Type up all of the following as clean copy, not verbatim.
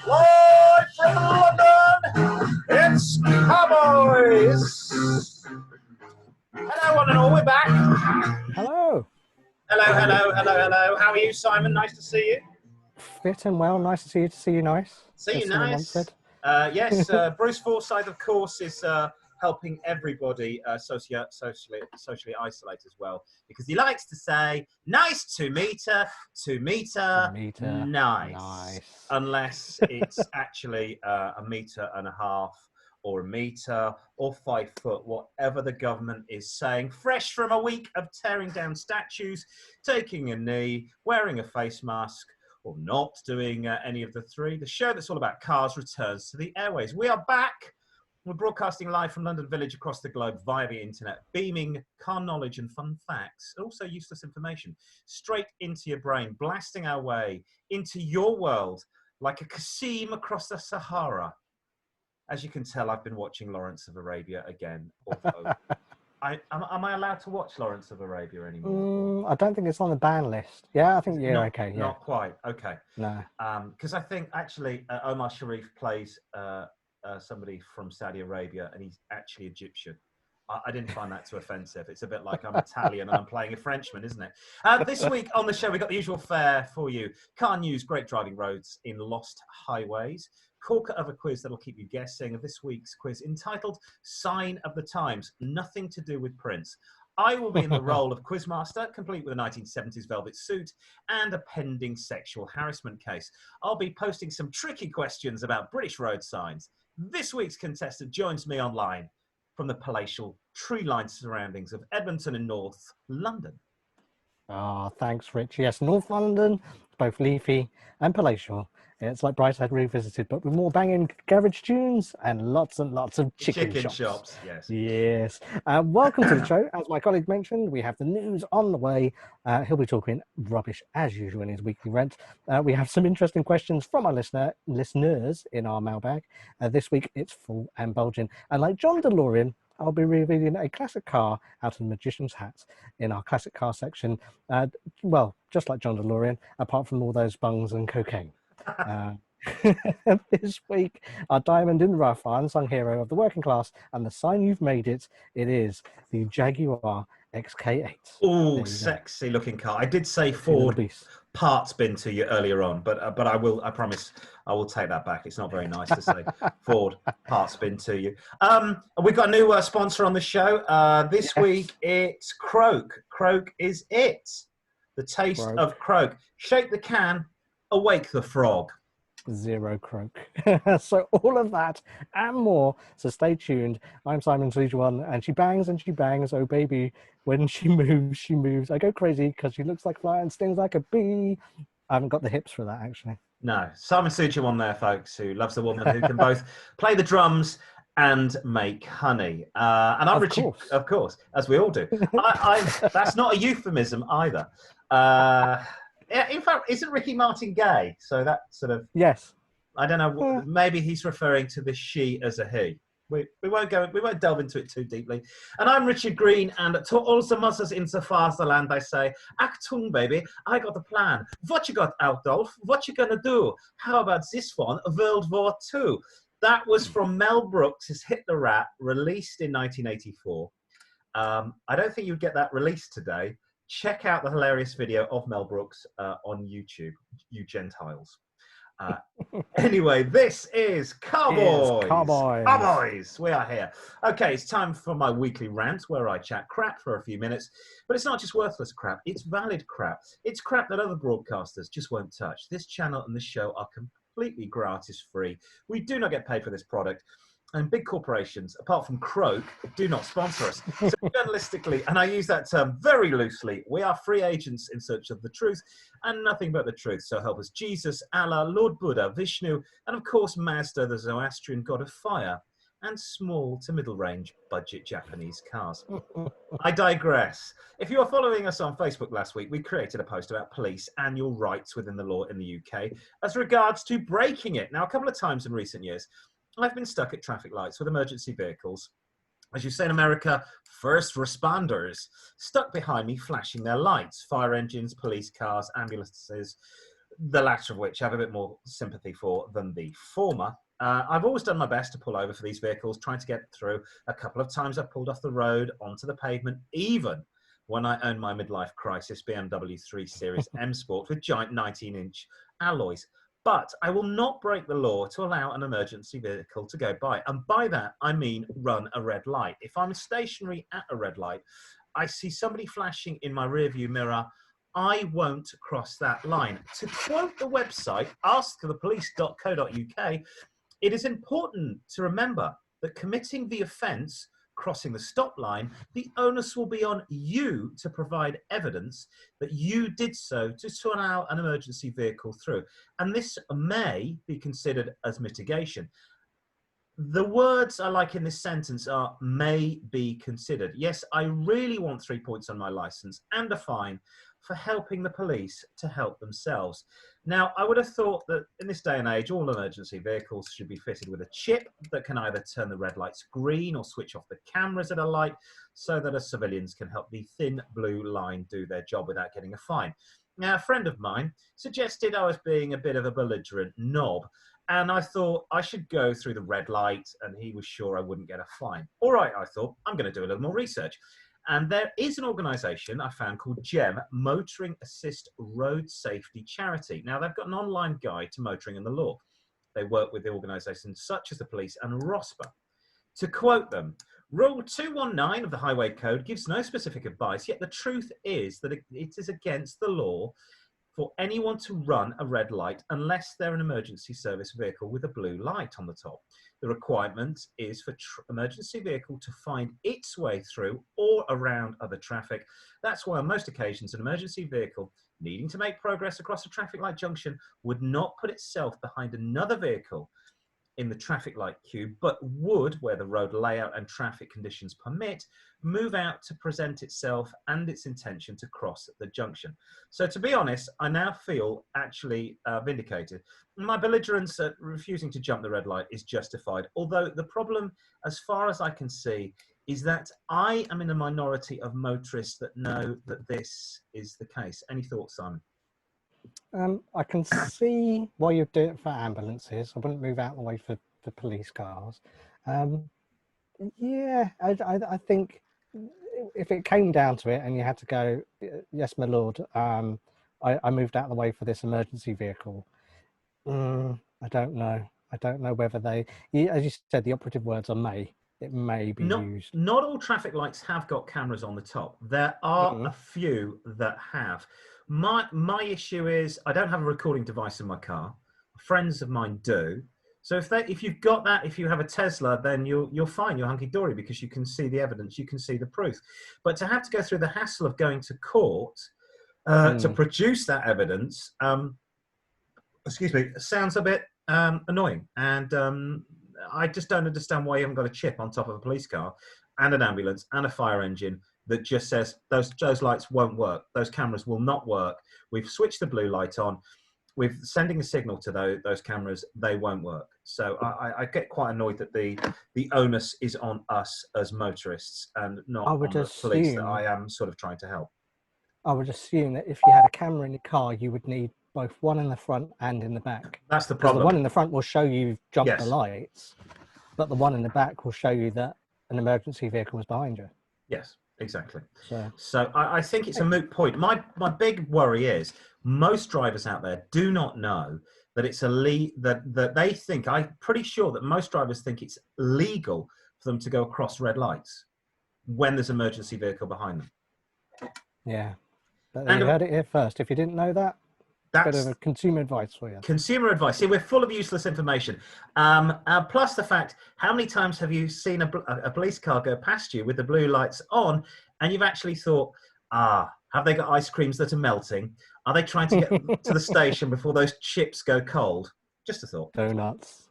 Live from London, it's Car-Boyz. Hello, one and all, we're back. Hello. Hello. How are you, Simon? Nice to see you. Fit and well. Nice to see you. Nice. See you nice. Yes, Bruce Forsyth, of course, is helping everybody socially isolate as well, because he likes to say, nice to meet her, nice. Unless it's actually a metre and a half, or a metre, or 5 foot, whatever the government is saying. Fresh from a week of tearing down statues, taking a knee, wearing a face mask, or not doing any of the three. The show that's all about cars returns to the airways. We are back. We're broadcasting live from London Village across the globe via the internet, beaming car knowledge and fun facts, and also useless information, straight into your brain, blasting our way into your world like a Qasim across the Sahara. As you can tell, I've been watching Lawrence of Arabia again, although am I allowed to watch Lawrence of Arabia anymore? I don't think it's on the ban list. Yeah, I think you're okay. Yeah. Not quite. Okay. No. Because I think actually Omar Sharif plays somebody from Saudi Arabia, and he's actually Egyptian. I didn't find that too offensive. It's a bit like I'm Italian and I'm playing a Frenchman, isn't it? This week on the show, we've got the usual fare for you. Car news, great driving roads in lost highways. Corker of a quiz that'll keep you guessing. This week's quiz entitled Sign of the Times, nothing to do with Prince. I will be in the role of quizmaster, complete with a 1970s velvet suit and a pending sexual harassment case. I'll be posting some tricky questions about British road signs. This week's contestant joins me online from the palatial tree-lined surroundings of Edmonton in North London. Thanks, Rich. Yes, North London, both leafy and palatial. It's like Brightside Revisited, but with more banging garage tunes and lots of chicken shops. Yes. Welcome to the show. As my colleague mentioned, we have the news on the way. He'll be talking rubbish as usual in his weekly rant. We have some interesting questions from our listeners in our mailbag. This week, it's full and bulging. And like John DeLorean, I'll be revealing a classic car out of the magician's hat in our classic car section. Well, just like John DeLorean, apart from all those bungs and cocaine. This week, our diamond in the rough, our unsung hero of the working class, and the sign you've made it is the Jaguar XK8. Oh, sexy looking car. I did say Ford parts bin to you earlier on, but I promise I will take that back. It's not very nice to say Ford parts bin to you. We've got a new sponsor on the show. This week it's Croak. Croak is it. The taste of Croak. Shake the can, awake the frog. Zero croak. So all of that and more. So stay tuned. I'm Simon Sejuan, and she bangs and she bangs. Oh baby, when she moves, she moves. I go crazy because she looks like fly and stings like a bee. I haven't got the hips for that actually. No, Simon Sejuan there, folks, who loves a woman who can both play the drums and make honey. And I'm Richard, of course, as we all do. That's not a euphemism either. Yeah, in fact, isn't Ricky Martin gay? So that sort of... Yes. I don't know. Maybe he's referring to the she as a he. We won't delve into it too deeply. And I'm Richard Green, and to all the mothers in the fatherland, I say, Achtung, baby, I got a plan. What you got, Adolf? What you gonna do? How about this one, World War II? That was from Mel Brooks' Hit the Rat, released in 1984. I don't think you'd get that released today. Check out the hilarious video of Mel Brooks on YouTube, you Gentiles. Anyway, this is Car-Boyz. Car-Boyz. We are here. Okay, it's time for my weekly rant where I chat crap for a few minutes. But it's not just worthless crap, it's valid crap. It's crap that other broadcasters just won't touch. This channel and this show are completely gratis free. We do not get paid for this product. And big corporations, apart from Croak, do not sponsor us. So journalistically, and I use that term very loosely, we are free agents in search of the truth and nothing but the truth. So help us Jesus, Allah, Lord Buddha, Vishnu, and of course Mazda, the Zoroastrian god of fire, and small to middle range budget Japanese cars. I digress. If you were following us on Facebook last week, we created a post about police and your rights within the law in the UK as regards to breaking it. Now, a couple of times in recent years, I've been stuck at traffic lights with emergency vehicles. As you say in America, first responders stuck behind me flashing their lights. Fire engines, police cars, ambulances. the latter of which I have a bit more sympathy for than the former. I've always done my best to pull over for these vehicles, trying to get through. A couple of times I've pulled off the road onto the pavement, even when I owned my midlife crisis BMW 3 Series M Sport with giant 19-inch alloys. But I will not break the law to allow an emergency vehicle to go by. And by that, I mean run a red light. If I'm stationary at a red light, I see somebody flashing in my rearview mirror, I won't cross that line. To quote the website, askthepolice.co.uk, it is important to remember that committing the offence, crossing the stop line, the onus will be on you to provide evidence that you did so to allow an emergency vehicle through. And this may be considered as mitigation. The words I like in this sentence are may be considered. Yes, I really want 3 points on my licence and a fine for helping the police to help themselves. Now, I would have thought that in this day and age, all emergency vehicles should be fitted with a chip that can either turn the red lights green or switch off the cameras at a light so that as civilians can help the thin blue line do their job without getting a fine. Now, a friend of mine suggested I was being a bit of a belligerent knob, and I thought I should go through the red light, and he was sure I wouldn't get a fine. All right, I thought, I'm going to do a little more research. And there is an organisation I found called GEM, Motoring Assist Road Safety Charity. Now, they've got an online guide to motoring and the law. They work with organisations such as the police and ROSPA. To quote them, Rule 219 of the Highway Code gives no specific advice, yet the truth is that it is against the law for anyone to run a red light unless they're an emergency service vehicle with a blue light on the top. The requirement is for emergency vehicle to find its way through or around other traffic. That's why on most occasions an emergency vehicle needing to make progress across a traffic light junction would not put itself behind another vehicle in the traffic light queue, but would, where the road layout and traffic conditions permit, move out to present itself and its intention to cross the junction. So to be honest, I now feel actually vindicated. My belligerence at refusing to jump the red light is justified, although the problem, as far as I can see, is that I am in a minority of motorists that know that this is the case. Any thoughts, Simon? I can see why you'd do it for ambulances. I wouldn't move out of the way for police cars. Yeah, I think if it came down to it and you had to go, yes, my lord, I moved out of the way for this emergency vehicle. I don't know. I don't know whether they, as you said, the operative words are may. It may be used. Not all traffic lights have got cameras on the top. There are a few that have. My issue is I don't have a recording device in my car. Friends of mine do. So if you've got that, if you have a Tesla, then you're fine. You're hunky dory because you can see the evidence, you can see the proof. But to have to go through the hassle of going to court to produce that evidence, excuse me, sounds a bit annoying. And I just don't understand why you haven't got a chip on top of a police car and an ambulance and a fire engine that just says those lights won't work. Those cameras will not work. We've switched the blue light on. We're sending a signal to those cameras. They won't work. So I get quite annoyed that the onus is on us as motorists and not on the police that I am sort of trying to help. I would assume that if you had a camera in your car, you would need both one in the front and in the back. That's the problem. The one in the front will show you've jumped the lights, but the one in the back will show you that an emergency vehicle was behind you. Yes. Exactly. So I think it's a moot point. My big worry is most drivers out there do not know that it's that they think, I'm pretty sure that most drivers think it's legal for them to go across red lights when there's an emergency vehicle behind them. Yeah. But you heard it here first. If you didn't know that, that's a bit of consumer advice for you. Consumer advice. See, we're full of useless information. Plus the fact, how many times have you seen a police car go past you with the blue lights on and you've actually thought, have they got ice creams that are melting? Are they trying to get to the station before those chips go cold? Just a thought. Donuts.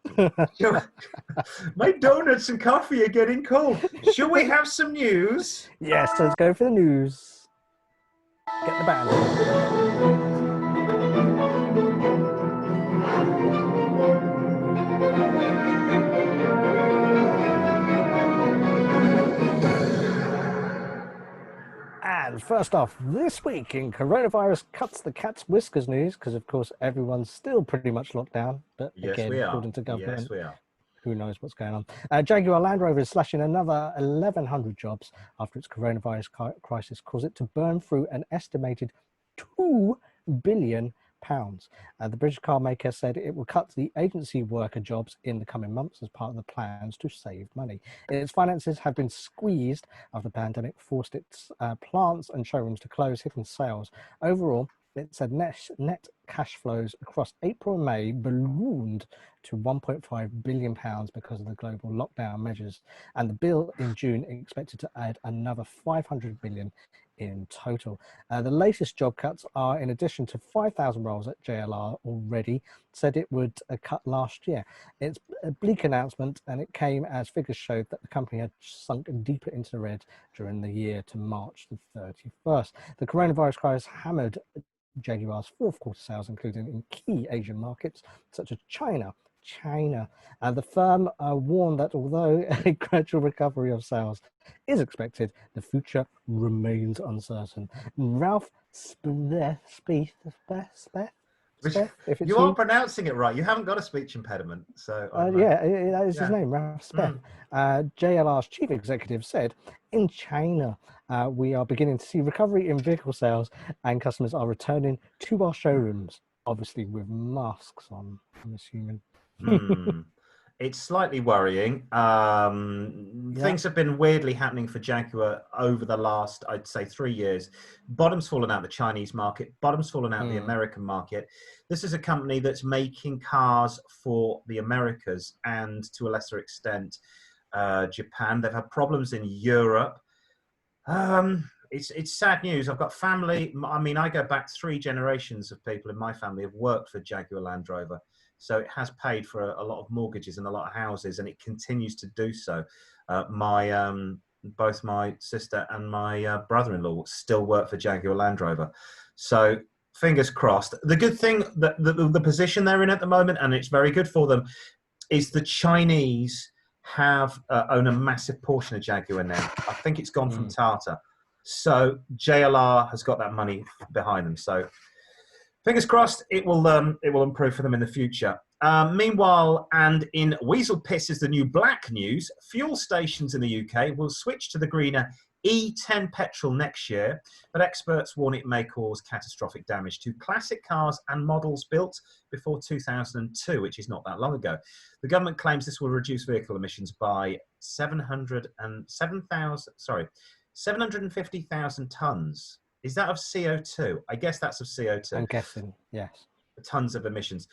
My donuts and coffee are getting cold. Shall we have some news? Yes, let's go for the news. Get the band. And first off, this week in coronavirus cuts the cat's whiskers news, because of course everyone's still pretty much locked down. But Yes, again, we are. according to government, Yes, we are. who knows what's going on. Jaguar Land Rover is slashing another 1,100 jobs after its coronavirus crisis caused it to burn through an estimated £2 billion. The British car maker said it will cut the agency worker jobs in the coming months as part of the plans to save money. Its finances have been squeezed after the pandemic forced its plants and showrooms to close, hitting sales. Overall, it said net cash flows across April and May ballooned to £1.5 billion because of the global lockdown measures, and the bill in June expected to add another 500 billion in total. The latest job cuts are in addition to 5,000 roles at JLR already said it would cut last year. It's a bleak announcement, and it came as figures showed that the company had sunk deeper into the red during the year to March the 31st. The coronavirus crisis hammered Jaguar's fourth quarter sales, including in key Asian markets such as China. The firm warned that although a gradual recovery of sales is expected, the future remains uncertain. Ralph Speth, if it's You are pronouncing it right. You haven't got a speech impediment, so yeah, that is his name, Ralph Speth. JLR's chief executive said, "In China, we are beginning to see recovery in vehicle sales, and customers are returning to our showrooms, obviously with masks on, I'm assuming." It's slightly worrying. Things have been weirdly happening for Jaguar over the last, I'd say, 3 years. Bottom's fallen out the Chinese market, bottom's fallen out the American market. This is a company that's making cars for the Americas and to a lesser extent, Japan. They've had problems in Europe. It's sad news. I've got family. I mean, I go back 3 generations of people in my family have worked for Jaguar Land Rover. So it has paid for a lot of mortgages and a lot of houses, and it continues to do so. Both my sister and my brother-in-law still work for Jaguar Land Rover. So fingers crossed. The good thing, that the position they're in at the moment, and it's very good for them, is the Chinese have own a massive portion of Jaguar now. I think it's gone from Tata. So JLR has got that money behind them. So fingers crossed, it will improve for them in the future. Meanwhile, and in Weasel Piss is the new black news, fuel stations in the UK will switch to the greener E10 petrol next year, but experts warn it may cause catastrophic damage to classic cars and models built before 2002, which is not that long ago. The government claims this will reduce vehicle emissions by 750,000 tonnes. Is that of CO2? I guess that's of CO2. I'm guessing, yes. Tons of emissions.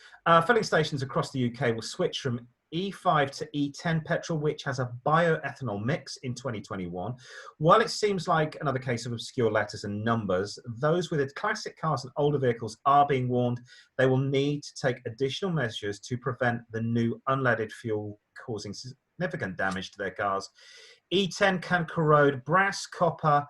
Filling stations across the UK will switch from E5 to E10 petrol, which has a bioethanol mix in 2021. While it seems like another case of obscure letters and numbers, those with classic cars and older vehicles are being warned they will need to take additional measures to prevent the new unleaded fuel causing significant damage to their cars. E10 can corrode brass, copper,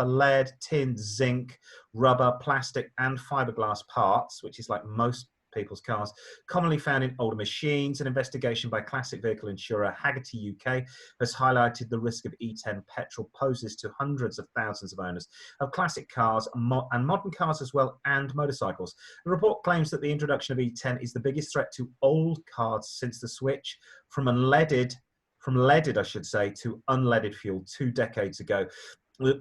lead, tin, zinc, rubber, plastic, and fiberglass parts, which is like most people's cars, commonly found in older machines. An investigation by classic vehicle insurer Haggerty UK has highlighted the risk of E10 petrol poses to hundreds of thousands of owners of classic cars and modern cars as well, and motorcycles. The report claims that the introduction of E10 is the biggest threat to old cars since the switch from leaded, I should say, to unleaded fuel 2 decades ago.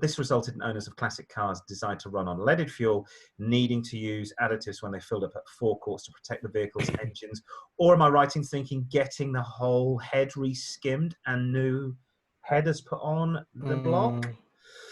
This resulted in owners of classic cars designed to run on leaded fuel needing to use additives when they filled up at forecourts to protect the vehicle's engines. Or am I right in thinking getting the whole head re-skimmed and new headers put on the block?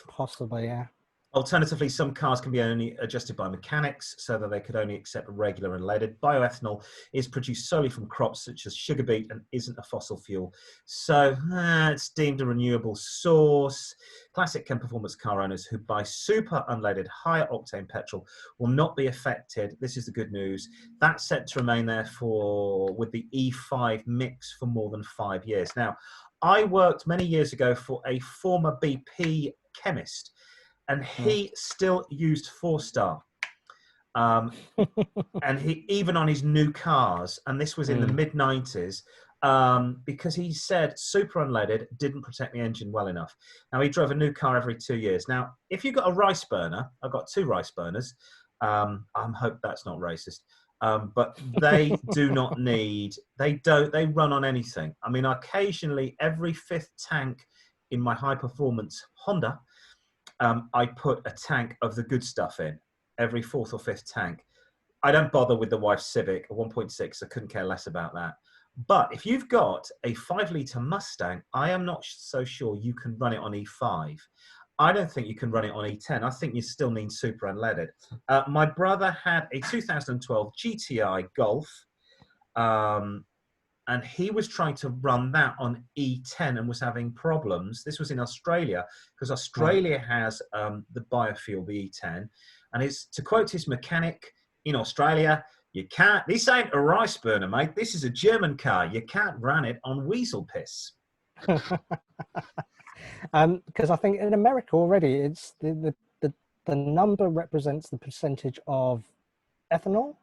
Possibly, yeah. Alternatively, some cars can be only adjusted by mechanics so that they could only accept regular and leaded. Bioethanol is produced solely from crops such as sugar beet and isn't a fossil fuel. So it's deemed a renewable source. Classic and performance car owners who buy super unleaded, higher octane petrol will not be affected. This is the good news. That's set to remain there with the E5 mix for more than 5 years. Now, I worked many years ago for a former BP chemist, and he still used 4-star. And he, even on his new cars, and this was in the mid-90s, because he said super unleaded didn't protect the engine well enough. Now, he drove a new car every 2 years. Now, if you've got a rice burner, I've got 2 rice burners. I hope that's not racist. But they do not need, they run on anything. I mean, occasionally, every 5th tank in my high performance Honda, I put a tank of the good stuff in, every 4th or 5th tank. I don't bother with the wife's Civic, a 1.6, I couldn't care less about that. But if you've got a 5-litre Mustang, I am not so sure you can run it on E5. I don't think you can run it on E10. I think you still need super unleaded. My brother had a 2012 GTI Golf, and he was trying to run that on E10 and was having problems. This was in Australia, because Australia has the biofuel, the E10. And it's, to quote his mechanic in Australia, you can't, this ain't a rice burner, mate. This is a German car. You can't run it on weasel piss. Because I think in America already, it's the number represents the percentage of ethanol,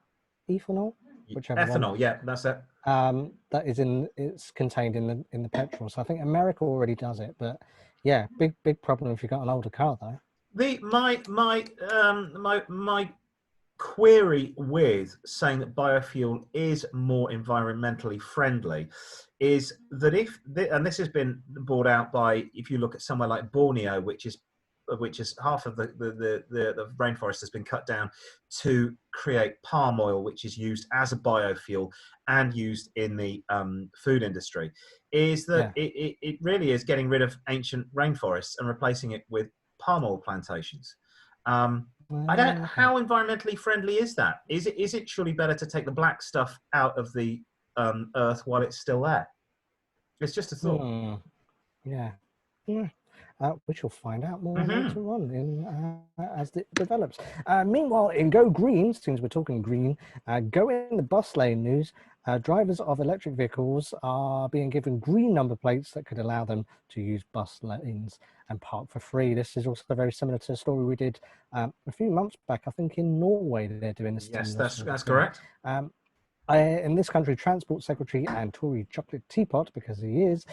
whichever ethanol, one. yeah, that's it. That is it's contained in the petrol. So I think America already does it, but yeah, big problem if you've got an older car though. My query with saying that biofuel is more environmentally friendly is that and this has been brought out by, if you look at somewhere like Borneo, which is half of the rainforest has been cut down to create palm oil, which is used as a biofuel and used in the food industry, is that it really is getting rid of ancient rainforests and replacing it with palm oil plantations. I don't. How environmentally friendly is that? Is it surely better to take the black stuff out of the earth while it's still there? It's just a thought. Yeah. We shall find out more later on as it develops. Meanwhile, in Go Green, since we're talking green, go in the bus lane news. Drivers of electric vehicles are being given green number plates that could allow them to use bus lanes and park for free. This is also very similar to a story we did a few months back. I think in Norway they're doing this. Yes, that's correct. In this country, Transport Secretary and Tory chocolate teapot, because he is,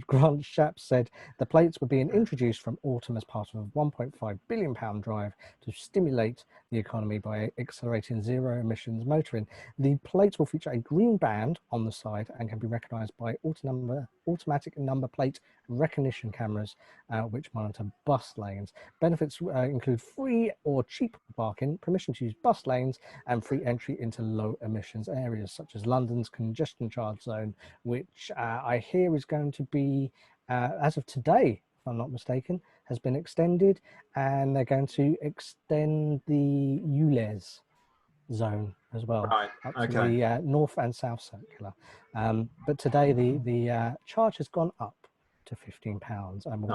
Grant Shapps said the plates were being introduced from autumn as part of a £1.5 billion drive to stimulate the economy by accelerating zero emissions motoring. The plates will feature a green band on the side and can be recognised by automatic number plate recognition cameras, which monitor bus lanes. Benefits include free or cheap parking, permission to use bus lanes, and free entry into low emissions areas such as London's congestion charge zone, which I hear is going to be, as of today, if I'm not mistaken, has been extended, and they're going to extend the ULEZ zone as well, up to the north and south circular. But today the charge has gone up to £15 and will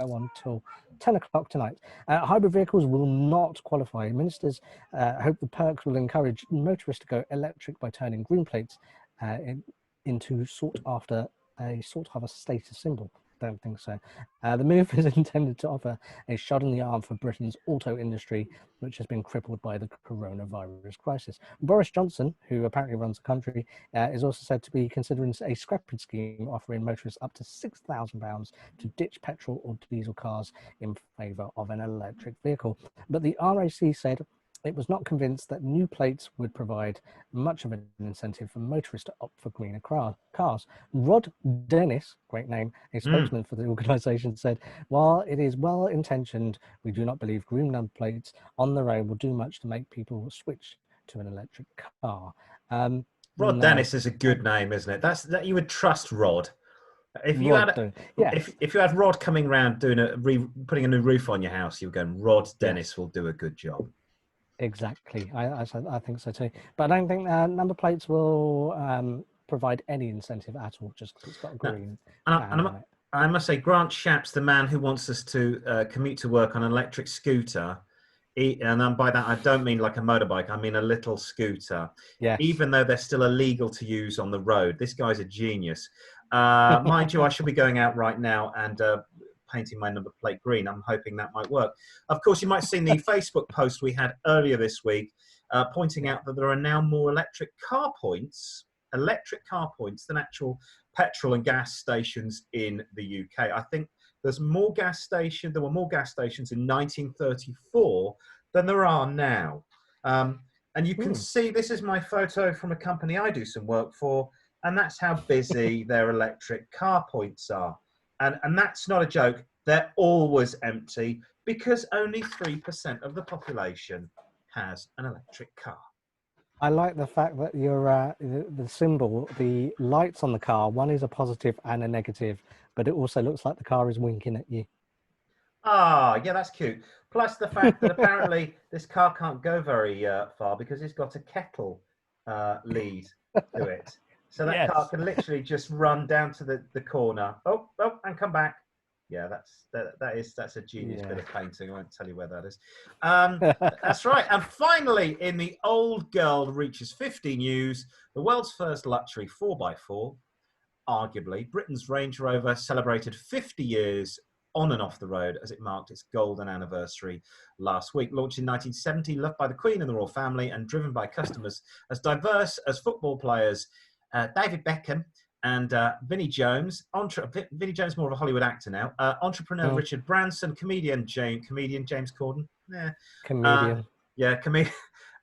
go on till 10 o'clock tonight. Hybrid vehicles will not qualify. Ministers hope the perks will encourage motorists to go electric by turning green plates into sought after status symbol. Don't think so. The move is intended to offer a shot in the arm for Britain's auto industry, which has been crippled by the coronavirus crisis. Boris Johnson, who apparently runs the country, is also said to be considering a scrapping scheme offering motorists up to £6,000 to ditch petrol or diesel cars in favour of an electric vehicle. But the RAC said it was not convinced that new plates would provide much of an incentive for motorists to opt for greener cars. Rod Dennis, great name, a spokesman for the organisation, said, while it is well intentioned, we do not believe green number plates on their own will do much to make people switch to an electric car. Rod Dennis is a good name, isn't it? That you would trust Rod. If you had Rod coming around doing putting a new roof on your house, you were going, Rod Dennis will do a good job. Exactly, I think so too. But I don't think number plates will provide any incentive at all, just because it's got a green band on it. I must say, Grant Shapps, the man who wants us to commute to work on an electric scooter, and by that I don't mean like a motorbike, I mean a little scooter. Yes. Even though they're still illegal to use on the road, this guy's a genius. Mind you, I should be going out right now and painting my number plate green. I'm hoping that might work. Of course, you might have seen the Facebook post we had earlier this week pointing out that there are now more electric car points electric car points than actual petrol and gas stations in the UK. I think there were more gas stations in 1934 than there are now. And you can see, this is my photo from a company I do some work for, and that's how busy their electric car points are. And that's not a joke. They're always empty because only 3% of the population has an electric car. I like the fact that your the symbol, the lights on the car, one is a positive and a negative, but it also looks like the car is winking at you. Ah, yeah, that's cute. Plus the fact that apparently this car can't go very far because it's got a kettle lead to it. So that car can literally just run down to the corner. Oh, and come back. Yeah, that's a genius bit of painting. I won't tell you where that is. That's right. And finally, in the Old Girl Reaches 50 news, the world's first luxury 4x4, arguably, Britain's Range Rover celebrated 50 years on and off the road as it marked its golden anniversary last week. Launched in 1970, loved by the Queen and the royal family, and driven by customers as diverse as football players David Beckham and Vinnie Jones. Vinnie Jones, more of a Hollywood actor now. Entrepreneur Richard Branson, comedian James Corden. Comedian.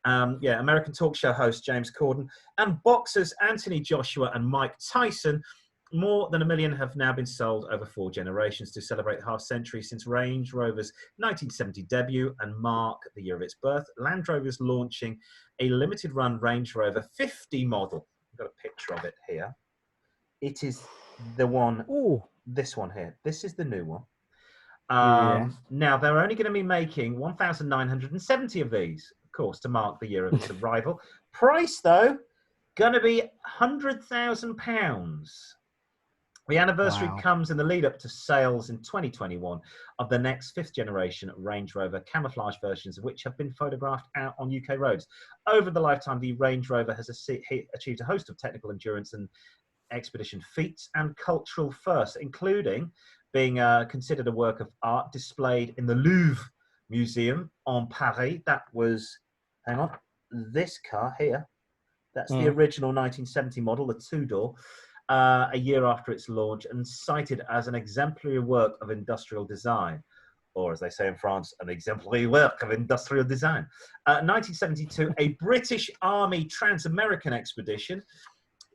American talk show host James Corden, and boxers Anthony Joshua and Mike Tyson. More than 1 million have now been sold over 4 generations to celebrate the half century since Range Rover's 1970 debut and mark the year of its birth. Land Rover is launching a limited run Range Rover 50 model. I've got a picture of it here. It is the one, this one here. This is the new one. Now, they're only going to be making 1,970 of these, of course, to mark the year of its arrival. Price, though, going to be £100,000. The anniversary comes in the lead up to sales in 2021 of the next 5th generation Range Rover, camouflage versions of which have been photographed out on UK roads. Over the lifetime, the Range Rover has achieved a host of technical endurance and expedition feats and cultural firsts, including being considered a work of art displayed in the Louvre Museum en Paris. That was, hang on, this car here. That's the original 1970 model, the 2-door. A year after its launch, and cited as an exemplary work of industrial design, or as they say in France, an exemplary work of industrial design. 1972, a British Army Trans-American expedition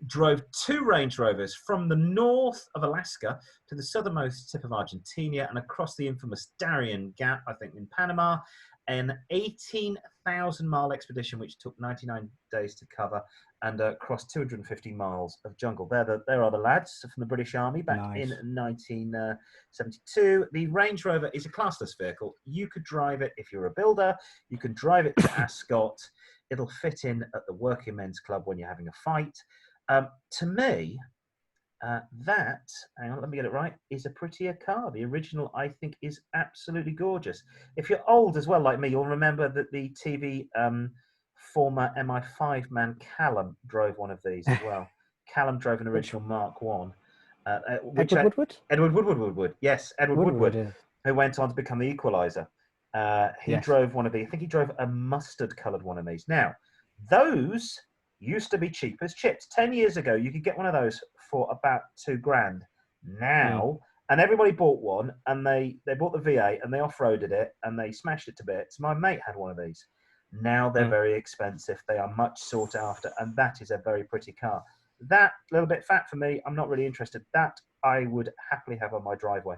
drove 2 Range Rovers from the north of Alaska to the southernmost tip of Argentina and across the infamous Darien Gap, I think in Panama, an 18,000-mile expedition which took 99 days to cover and crossed 250 miles of jungle. There are the lads from the British Army back in 1972. The Range Rover is a classless vehicle. You could drive it if you're a builder. You can drive it to Ascot. It'll fit in at the working men's club when you're having a fight. To me, that, hang on, let me get it right, is a prettier car. The original, I think, is absolutely gorgeous. If you're old as well, like me, you'll remember that the TV former MI5 man Callum drove one of these as well. Callum drove an original Mark 1. Edward Woodward? Edward Woodward, yes, Edward Woodward, who went on to become the Equalizer. He drove one of these. I think he drove a mustard-coloured one of these. Now, those used to be cheap as chips. 10 years ago, you could get one of those for about £2,000. Now, and everybody bought one, and they bought the V8, and they off-roaded it, and they smashed it to bits. My mate had one of these. Now they're very expensive. They are much sought after, and that is a very pretty car. That, a little bit fat for me, I'm not really interested. That I would happily have on my driveway.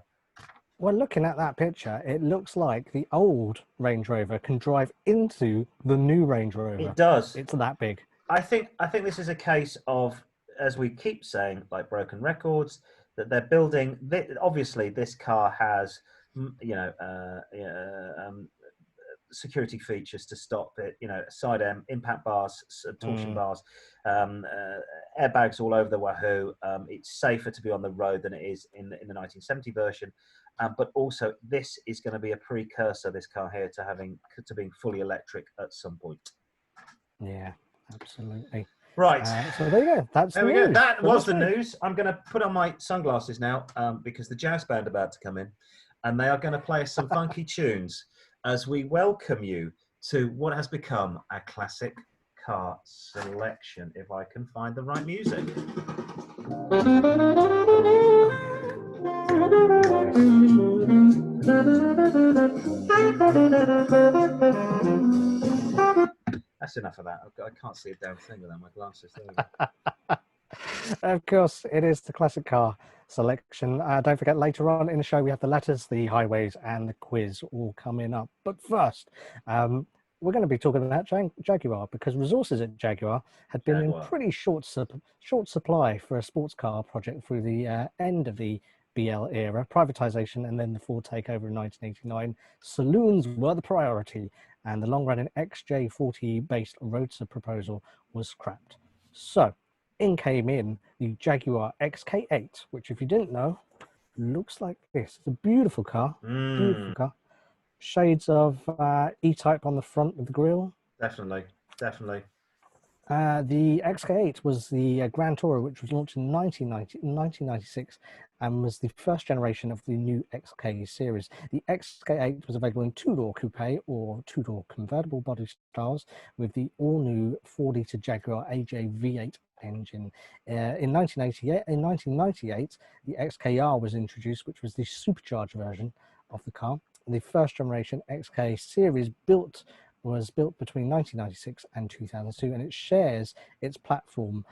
Well, looking at that picture, it looks like the old Range Rover can drive into the new Range Rover. It does. It's that big. I think this is a case of, as we keep saying, like broken records, that they're building. Obviously, this car has, security features to stop it. Side impact bars, torsion bars, airbags all over the wahoo. It's safer to be on the road than it is in the 1970 version. But also, this is going to be a precursor, this car here, to being fully electric at some point. Yeah. Absolutely. Right. So there you go. There we go. That was the news. I'm going to put on my sunglasses now because the jazz band are about to come in, and they are going to play us some funky tunes as we welcome you to what has become a classic car selection, if I can find the right music. That's enough of that. I can't see a damn thing without my glasses. There we go. Of course, it is the classic car selection. Don't forget, later on in the show, we have the letters, the highways, and the quiz all coming up. But first, we're going to be talking about Jaguar, because resources at Jaguar had been in pretty short supply for a sports car project through the end of the BL era, privatization, and then the Ford takeover in 1989. Saloons were the priority, and the long-running XJ40-based Roadster proposal was scrapped. So, in came in the Jaguar XK8, which, if you didn't know, looks like this. It's a beautiful car, beautiful car. Shades of E-Type on the front of the grille. Definitely, definitely. The XK8 was the Grand Tourer, which was launched in 1996 and was the first generation of the new XK series. The XK8 was available in two-door coupe or two-door convertible body styles with the all-new 4-litre Jaguar AJ V8 engine. In 1998, the XKR was introduced, which was the supercharged version of the car. The first generation XK series was built between 1996 and 2002, and it shares its platform,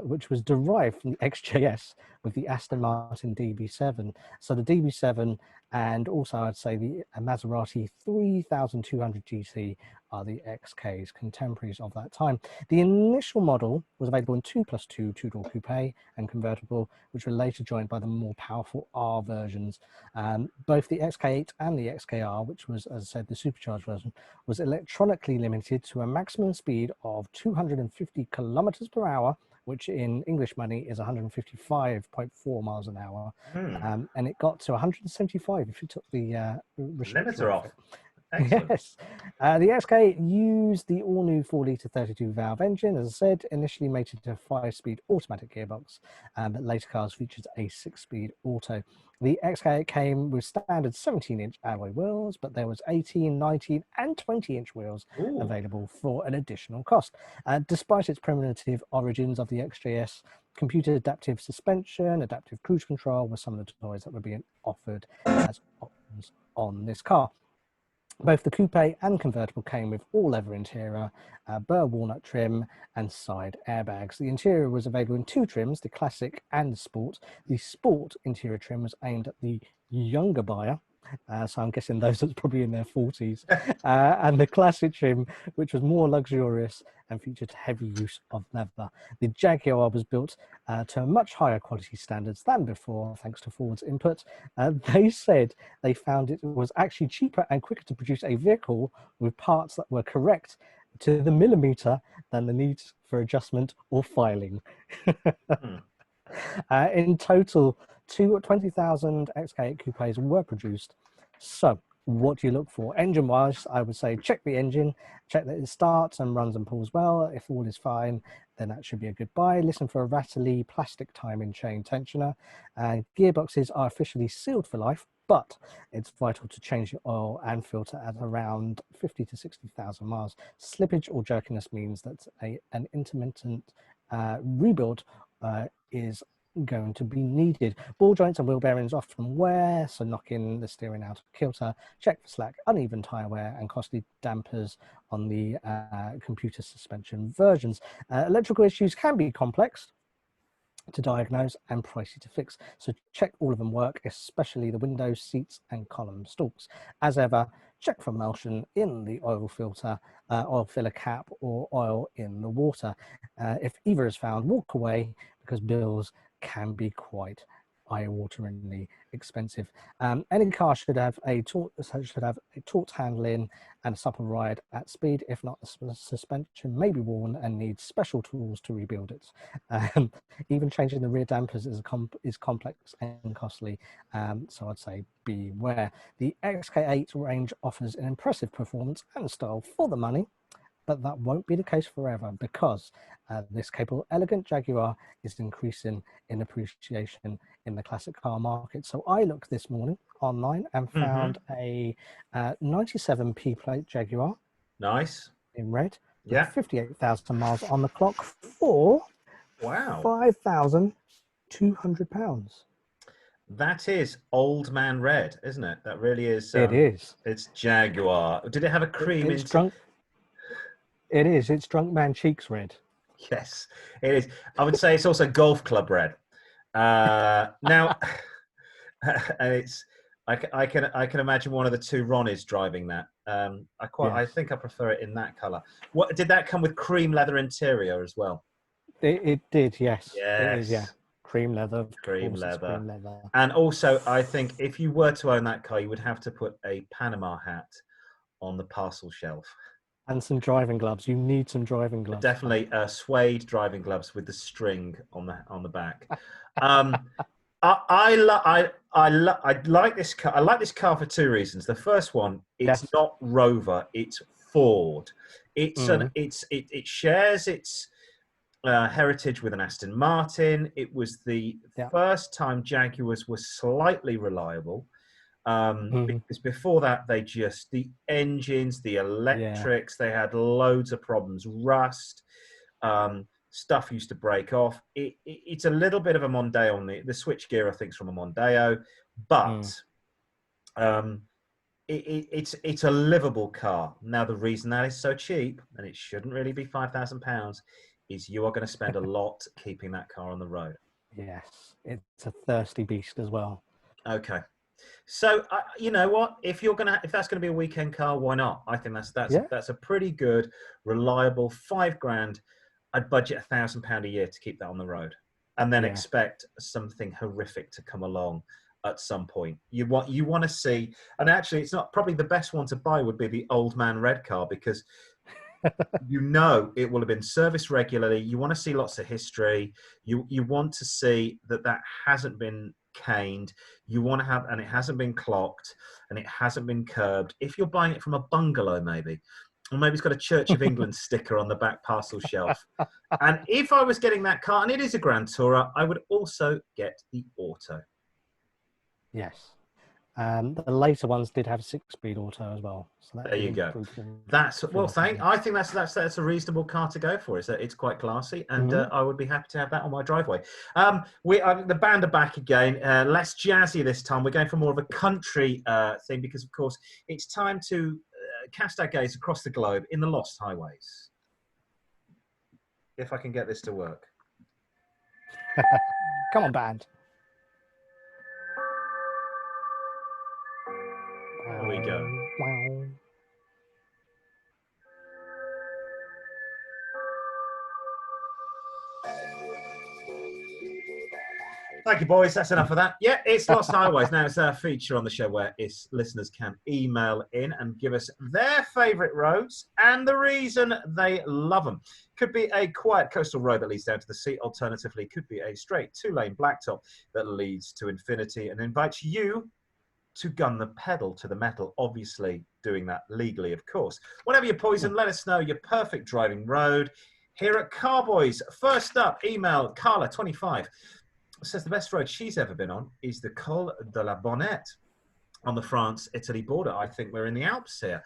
which was derived from the XJS with the Aston Martin DB7. So the DB7 and also I'd say the Maserati 3200 GT are the XK's contemporaries of that time. The initial model was available in 2+2 two-door coupe and convertible, which were later joined by the more powerful R versions. Both the XK8 and the XKR, which was, as I said, the supercharged version, was electronically limited to a maximum speed of 250 kilometers per hour, which in English money is 155.4 miles an hour. And it got to 175 if you took the limiter off. Excellent. Yes. The XK used the all-new 4-litre 32-valve engine, as I said, initially mated to a 5-speed automatic gearbox, but later cars featured a 6-speed auto. The XK came with standard 17-inch alloy wheels, but there was 18, 19 and 20-inch wheels available for an additional cost. Despite its primitive origins of the XJS, computer adaptive suspension, adaptive cruise control were some of the toys that were being offered as options on this car. Both the coupe and convertible came with all-leather interior, burr walnut trim and side airbags. The interior was available in two trims, the classic and the sport. The sport interior trim was aimed at the younger buyer, so I'm guessing those that's probably in their 40s, and the classic trim, which was more luxurious and featured heavy use of leather. The Jaguar was built to much higher quality standards than before, thanks to Ford's input. They said they found it was actually cheaper and quicker to produce a vehicle with parts that were correct to the millimeter than the need for adjustment or filing. In total, 20,000 XK8 coupes were produced. So, what do you look for? Engine-wise, I would say check the engine, check that it starts and runs and pulls well. If all is fine, then that should be a good buy. Listen for a rattly plastic timing chain tensioner. Gearboxes are officially sealed for life, but it's vital to change the oil and filter at around 50 to 60,000 miles. Slippage or jerkiness means that an intermittent rebuild is going to be needed. Ball joints and wheel bearings often wear, so knocking the steering out of kilter. Check for slack, uneven tyre wear and costly dampers on the computer suspension versions. Electrical issues can be complex to diagnose and pricey to fix, so check all of them work, especially the windows, seats and column stalks. As ever, check for emulsion in the oil filter, oil filler cap or oil in the water. If either is found, walk away, because bills can be quite eye-wateringly expensive. Any car should have a taut handling and a supple ride at speed. If not, the suspension may be worn and needs special tools to rebuild it. Even changing the rear dampers is complex and costly, so I'd say beware. The XK8 range offers an impressive performance and style for the money, but that won't be the case forever, because this capable, elegant Jaguar is increasing in appreciation in the classic car market. So I looked this morning online and found a 97 P plate Jaguar. Nice. In red. with 58,000 miles on the clock for £5,200. That is Old Man Red, isn't it? That really is. It is. It's Jaguar. Did it have a cream? It's drunk. It is. It's Drunk Man Cheeks red. Yes, it is. I would say it's also Golf Club red. Now, and it's. I can imagine one of the two Ronnies driving that. I think I prefer it in that colour. What did that come with? Cream leather interior as well. It did. Yes. Yes. It is. Yeah. Cream leather. Cream leather. And also, I think if you were to own that car, you would have to put a Panama hat on the parcel shelf. And some driving gloves. You need some driving gloves. Definitely suede driving gloves with the string on the back. I like this car. I like this car for two reasons. The first one, it's not Rover, it's Ford. It shares its heritage with an Aston Martin. It was the first time Jaguars were slightly reliable. Because before that, the engines, the electrics, they had loads of problems, rust, stuff used to break off. It's a little bit of a Mondeo. The switch gear, I think, is from a Mondeo, but it's a livable car. Now, the reason that is so cheap, and it shouldn't really be £5,000, is you are going to spend a lot keeping that car on the road. Yes, it's a thirsty beast as well. Okay. So you know what? If that's going to be a weekend car, why not? I think that's a pretty good, reliable $5,000. I'd budget £1,000 a year to keep that on the road, and then expect something horrific to come along at some point. You want to see, and actually, it's not probably the best one to buy would be the Old Man Red car because you know it will have been serviced regularly. You want to see lots of history. You want to see that hasn't been caned. You want to have, and it hasn't been clocked, and it hasn't been curbed. If you're buying it from a bungalow, maybe. Or maybe it's got a Church of England sticker on the back parcel shelf. And if I was getting that car, and it is a Grand Tourer, I would also get the Auto. Yes. The later ones did have 6-speed auto as well. So there you go. I think that's a reasonable car to go for. It's quite classy, and I would be happy to have that on my driveway. The band are back again, less jazzy this time. We're going for more of a country thing because, of course, it's time to cast our gaze across the globe in the lost highways. If I can get this to work. Come on, band. There we go. Wow. Thank you, boys. That's enough of that. Yeah, it's Lost Highways. Now, it's a feature on the show where listeners can email in and give us their favourite roads and the reason they love them. Could be a quiet coastal road that leads down to the sea. Alternatively, could be a straight 2-lane blacktop that leads to infinity and invites you to gun the pedal to the metal, obviously doing that legally, of course. Whatever your poison, let us know your perfect driving road here at Car-Boyz. First up, email Carla25. Says the best road she's ever been on is the Col de la Bonnette on the France-Italy border. I think we're in the Alps here.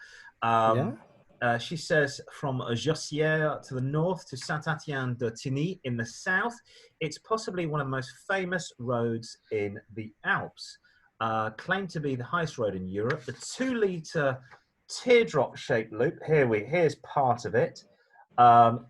She says from Jossières to the north to Saint-Étienne-de-Tigny in the south. It's possibly one of the most famous roads in the Alps. Claimed to be the highest road in Europe. The 2-litre teardrop-shaped loop, here's part of it,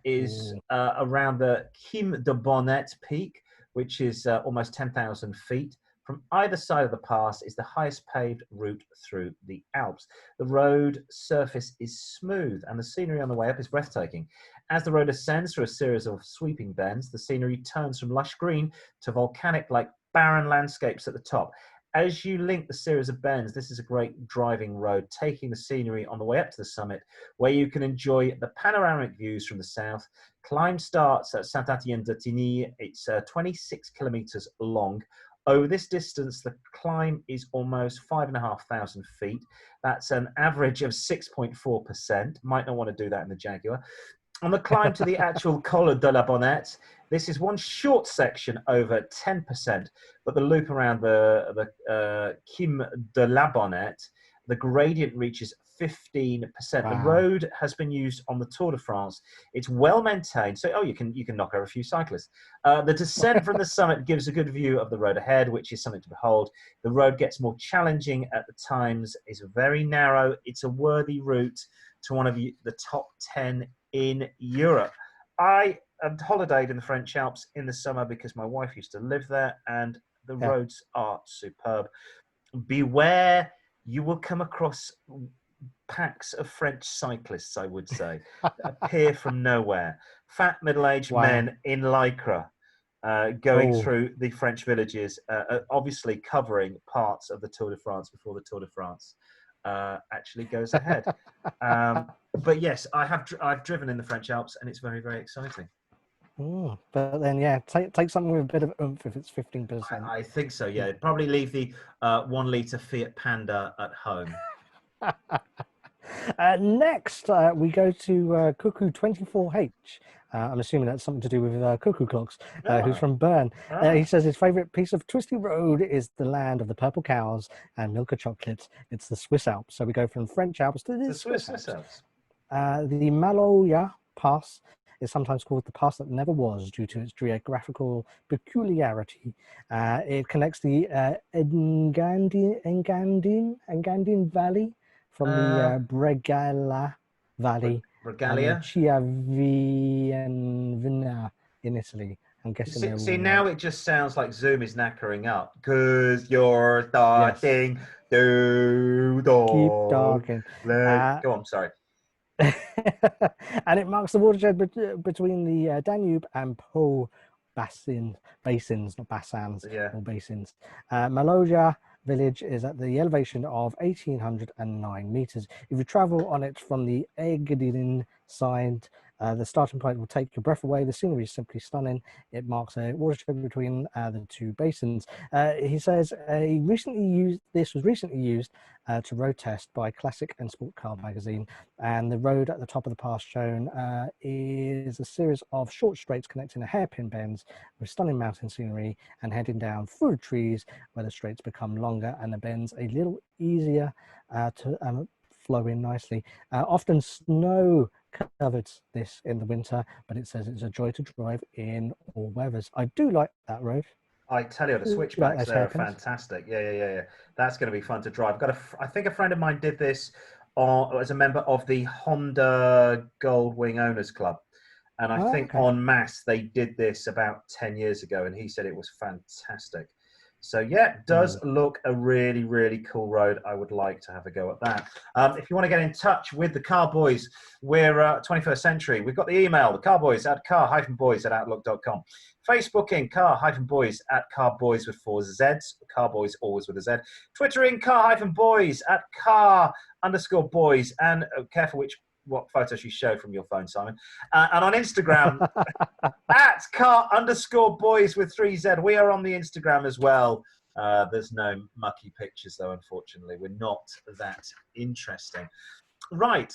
is around the Kim de Bonnette peak, which is almost 10,000 feet. From either side of the pass is the highest paved route through the Alps. The road surface is smooth and the scenery on the way up is breathtaking. As the road ascends through a series of sweeping bends, the scenery turns from lush green to volcanic-like barren landscapes at the top. As you link the series of bends, this is a great driving road, taking the scenery on the way up to the summit, where you can enjoy the panoramic views from the south. Climb starts at Saint-Étienne-de-Tigny. It's 26 kilometers long. Over this distance, the climb is almost 5,500 feet. That's an average of 6.4%. Might not want to do that in the Jaguar. On the climb to the actual Col de la Bonnette, this is one short section over 10%, but the loop around the Kim de la Bonnette The gradient reaches 15%. Wow. The road has been used on the Tour de France. It's well maintained, so you can knock over a few cyclists. The descent from the summit gives a good view of the road ahead, which is something to behold. The road gets more challenging at the times. It's very narrow. It's a worthy route to one of the top 10 in Europe. I holidayed in the French Alps in the summer because my wife used to live there, and the roads are superb. Beware, you will come across packs of French cyclists, I would say, that appear from nowhere. Fat middle-aged men in lycra going through the French villages, obviously covering parts of the Tour de France before the Tour de France actually goes ahead. But yes, I've driven in the French Alps, and it's very, very exciting. But then, take something with a bit of oomph if it's 15%. I think so, yeah. Probably leave the 1 litre Fiat Panda at home. Next, we go to Cuckoo24H. I'm assuming that's something to do with cuckoo clocks, who's from Bern. He says his favourite piece of twisty road is the land of the purple cows and Milka chocolate. It's the Swiss Alps. So we go from French Alps to the Swiss Alps. The Maloja Pass is sometimes called the pass that never was due to its geographical peculiarity. It connects the Engadine Valley from the Bregaglia Valley and Chiavenna in Italy. I'm guessing. See, now it just sounds like Zoom is knackering up because you're starting to keep talking. Go on, sorry. And it marks the watershed between the Danube and Po basins, not basins, or basins. Maloja village is at the elevation of 1,809 meters. If you travel on it from the Engadine side, the starting point will take your breath away. The scenery is simply stunning. It marks a watershed between the two basins. He says this was recently used to road test by Classic and Sport Car magazine. And the road at the top of the pass shown is a series of short straights connecting a hairpin bends with stunning mountain scenery and heading down through trees where the straights become longer and the bends a little easier to flow in nicely. Often snow covered this in the winter, but it says it's a joy to drive in all weathers. I do like that road. I tell you, the switchbacks there are fantastic. Yeah. That's going to be fun to drive. I think a friend of mine did this as a member of the Honda Goldwing Owners Club. And I think en masse, they did this about 10 years ago, and he said it was fantastic. So yeah, it does look a really, really cool road. I would like to have a go at that. If you want to get in touch with the Car-Boyz, we're 21st Century. We've got the email, the Car-Boyz at car-boys@outlook.com. Facebooking, car-boys at Car-Boyz with 4 Zs. Car-Boyz always with a Z. Twittering, car-boys at car_boys. And careful what photos you show from your phone, Simon. And on Instagram, at car_boys with 3Z. We are on the Instagram as well. There's no mucky pictures, though, unfortunately. We're not that interesting. Right.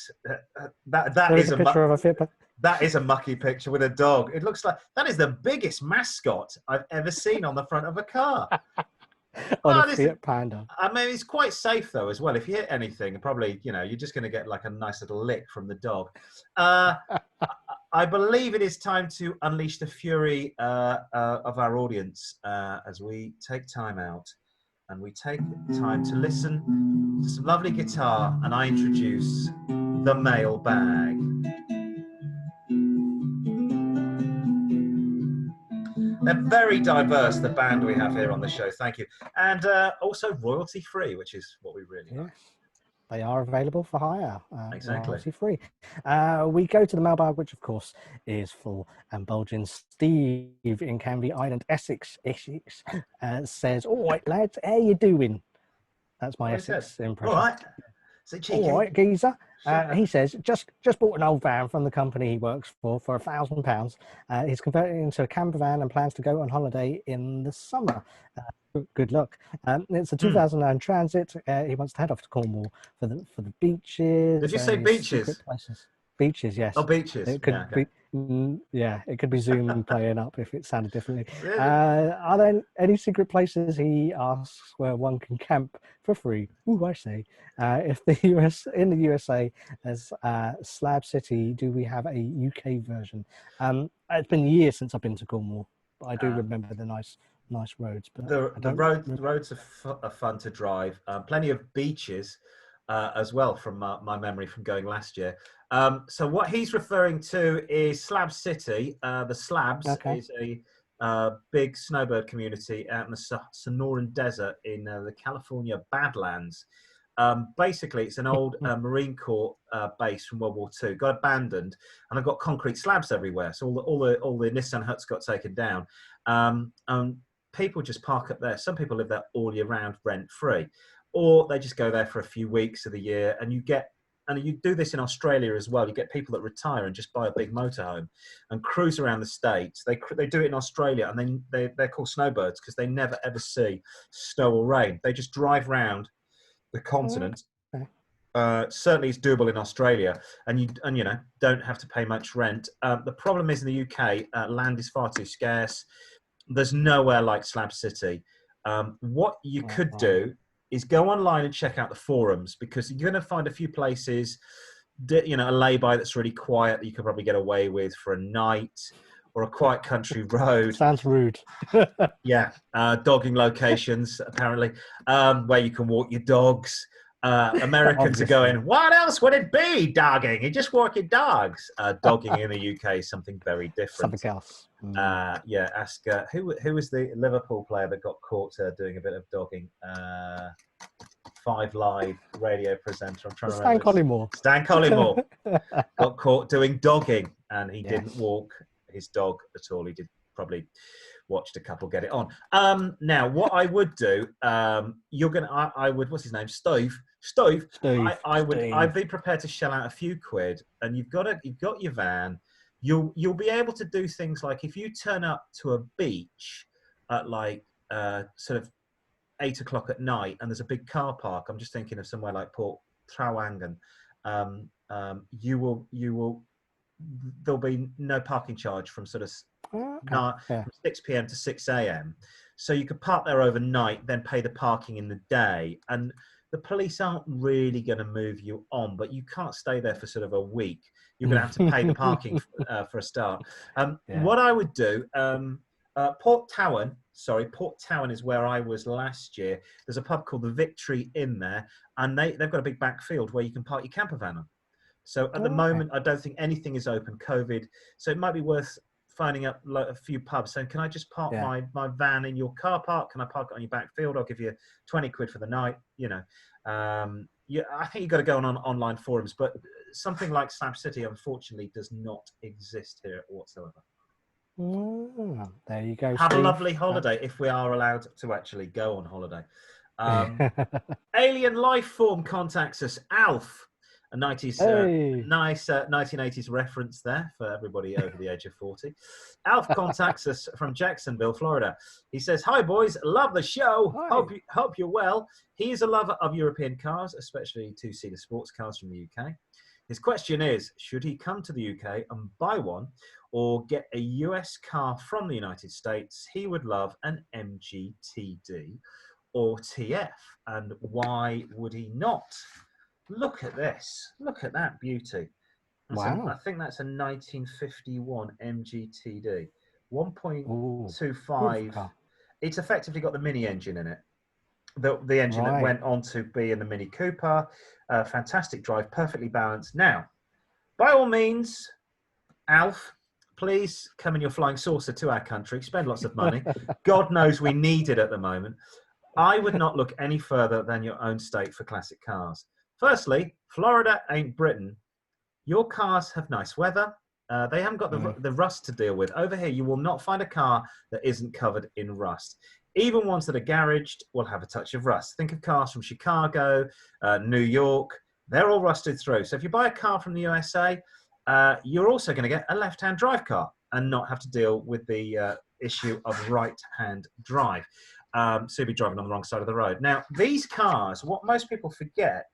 That is a picture of a Fitbit. That is a mucky picture with a dog. It looks like that is the biggest mascot I've ever seen on the front of a car. On a Fiat Panda. I mean, it's quite safe though as well. If you hit anything, probably you're just going to get like a nice little lick from the dog. I believe it is time to unleash the fury of our audience as we take time out and we take time to listen to some lovely guitar, and I introduce the mailbag. They're very diverse, the band we have here on the show. Thank you. And also royalty free, which is what we really like. They are available for hire. Exactly. Royalty free. We go to the mailbag, which of course is full and bulging. Steve in Canvey Island, Essex says, "All right, lads, how you doing?" That's my Essex impression. All right. So cheeky. All right, geezer. He says, just bought an old van from the company he works for £1,000. He's converting it into a camper van and plans to go on holiday in the summer. Good luck. It's a 2009 Transit. He wants to head off to Cornwall for the beaches. Did you say beaches? Beaches, yes. Oh, beaches. It could Yeah, okay. be, it could be Zoom playing up if it sounded differently. Yeah. Are there any secret places, he asks, where one can camp for free? Ooh, I say. If the in the USA, as Slab City, do we have a UK version? It's been years since I've been to Cornwall, but I do remember the nice roads. But I The don't. roads are fun to drive. Plenty of beaches as well from my memory from going last year. So what he's referring to is Slab City. The Slabs Okay. is a big snowbird community out in the Sonoran Desert in the California Badlands. Basically, it's an old Marine Corps base from World War II. Got abandoned, and I've got concrete slabs everywhere. So all the Nissan huts got taken down. And people just park up there. Some people live there all year round, rent free, or they just go there for a few weeks of the year. And you do this in Australia as well. You get people that retire and just buy a big motorhome and cruise around the States. They do it in Australia, and then they're called snowbirds because they never ever see snow or rain. They just drive round the continent. Certainly it's doable in Australia, and you don't have to pay much rent. The problem is in the UK, land is far too scarce. There's nowhere like Slab City. What you could do is go online and check out the forums, because you're going to find a few places, a lay-by that's really quiet that you could probably get away with for a night, or a quiet country road. Sounds rude. Yeah, dogging locations apparently, where you can walk your dogs. Americans are going, what else would it be, dogging? You just walk your dogs. Dogging in the UK is something very different. Something else. Ask who was the Liverpool player that got caught doing a bit of dogging? 5 Live radio presenter. I'm trying to remember. Stan Collymore got caught doing dogging, and he didn't walk his dog at all. He did probably watched a couple get it on. Now, what I would do, I would. What's his name? Steve. I'd be prepared to shell out a few quid, and you've got your van. You'll be able to do things like, if you turn up to a beach at like sort of 8 o'clock at night, and there's a big car park. I'm just thinking of somewhere like Port Trawangan. You will. There'll be no parking charge from sort of 6 p.m. to 6 a.m. So you could park there overnight, then pay the parking in the day. And the police aren't really going to move you on, but you can't stay there for sort of a week. You're going to have to pay the parking for a start. What I would do, Port Towan is where I was last year. There's a pub called the Victory Inn there, and they've got a big back field where you can park your camper van on. So at the moment, I don't think anything is open, COVID. So it might be worth phoning up a few pubs saying, can I just park my van in your car park? Can I park it on your back field? I'll give you 20 quid for the night. I think you've got to go on online forums, but something like Slab City, unfortunately, does not exist here whatsoever. There you go, Have Steve. a lovely holiday if we are allowed to actually go on holiday. Alien Life Form contacts us. Alf. A 1980s reference there for everybody over the age of 40. Alf contacts us from Jacksonville, Florida. He says, "Hi boys, love the show. Hope you're well." He is a lover of European cars, especially two-seater sports cars from the UK. His question is, should he come to the UK and buy one, or get a US car from the United States? He would love an MG TD or TF, and why would he not? Look at this. Look at that beauty. I think that's a 1951 MGTD. 1.25. It's effectively got the mini engine in it. The engine that went on to be in the Mini Cooper. Fantastic drive, perfectly balanced. Now, by all means, Alf, please come in your flying saucer to our country. Spend lots of money. God knows we need it at the moment. I would not look any further than your own state for classic cars. Firstly, Florida ain't Britain. Your cars have nice weather. They haven't got the rust to deal with. Over here, you will not find a car that isn't covered in rust. Even ones that are garaged will have a touch of rust. Think of cars from Chicago, New York. They're all rusted through. So if you buy a car from the USA, you're also going to get a left-hand drive car and not have to deal with the issue of right-hand drive. So you'll be driving on the wrong side of the road. Now, these cars, what most people forget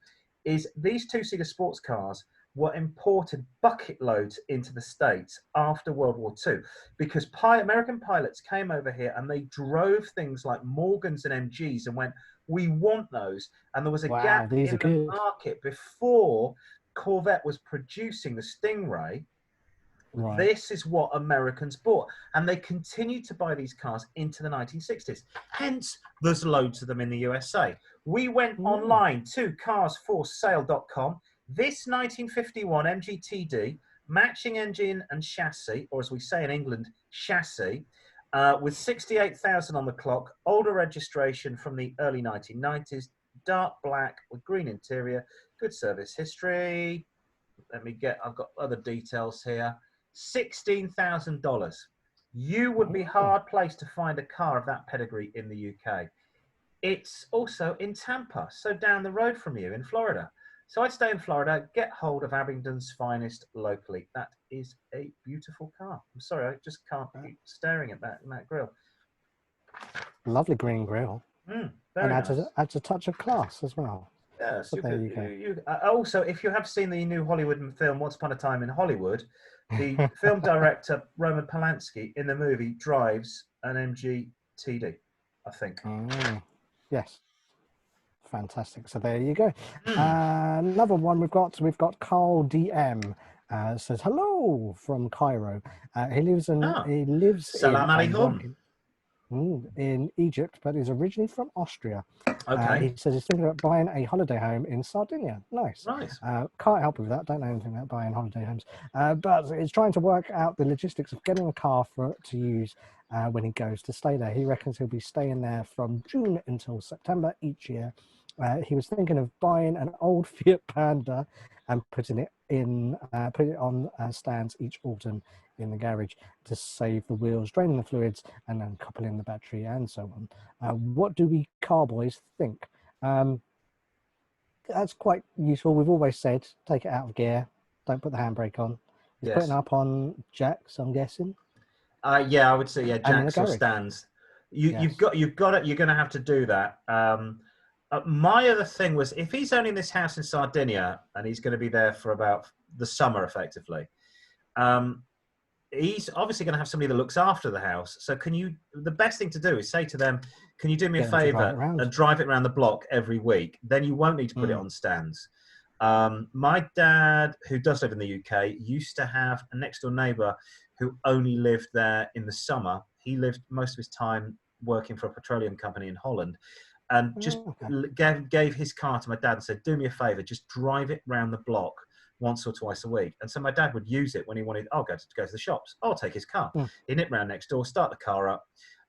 is these two-seater sports cars were imported bucket loads into the States after World War II, because American pilots came over here and they drove things like Morgans and MGs and went, we want those. And there was a Wow, gap these in are the good. market before Corvette was producing the Stingray. Right. This is what Americans bought, and they continued to buy these cars into the 1960s. Hence, there's loads of them in the USA. We went online to carsforsale.com. This 1951 MGTD, matching engine and chassis, or as we say in England, chassis, with 68,000 on the clock, older registration from the early 1990s, dark black with green interior, good service history. I've got other details here. $16,000. You would be hard placed to find a car of that pedigree in the UK. It's also in Tampa, so down the road from you in Florida. So I'd stay in Florida, get hold of Abingdon's finest locally. That is a beautiful car. I'm sorry, I just can't keep staring at that grille. Lovely green grille. Very and nice. adds a touch of class as well. Yes, so there you go. Also, if you have seen the new Hollywood film Once Upon a Time in Hollywood, the film director Roman Polanski in the movie drives an MG TD, I think. Yes, fantastic. So there you go. Another one we've got Carl DM. Says hello from Cairo. He lives Salam alaikum. In Egypt, but is originally from Austria. Okay. He says he's thinking about buying a holiday home in Sardinia. Nice. Can't help with that. Don't know anything about buying holiday homes. But he's trying to work out the logistics of getting a car to use when he goes to stay there. He reckons he'll be staying there from June until September each year. He was thinking of buying an old Fiat Panda and putting it on stands each autumn in the garage to save the wheels, draining the fluids, and then coupling the battery and so on. What do we Car-Boyz think? That's quite useful. We've always said take it out of gear, don't put the handbrake on. He's putting up on jacks, I'm guessing. Yeah, I would say jacks or stands. You're going to have to do that. My other thing was, if he's owning this house in Sardinia and he's going to be there for about the summer, effectively, he's obviously going to have somebody that looks after the house. So the best thing to do is say to them, can you do me a favor and drive it around the block every week? Then you won't need to put it on stands. My dad, who does live in the UK, used to have a next door neighbor who only lived there in the summer. He lived most of his time working for a petroleum company in Holland, and just gave his car to my dad and said, do me a favor, just drive it round the block once or twice a week. And so my dad would use it when he wanted, go to the shops. I'll take his car. He'd nip round next door, start the car up.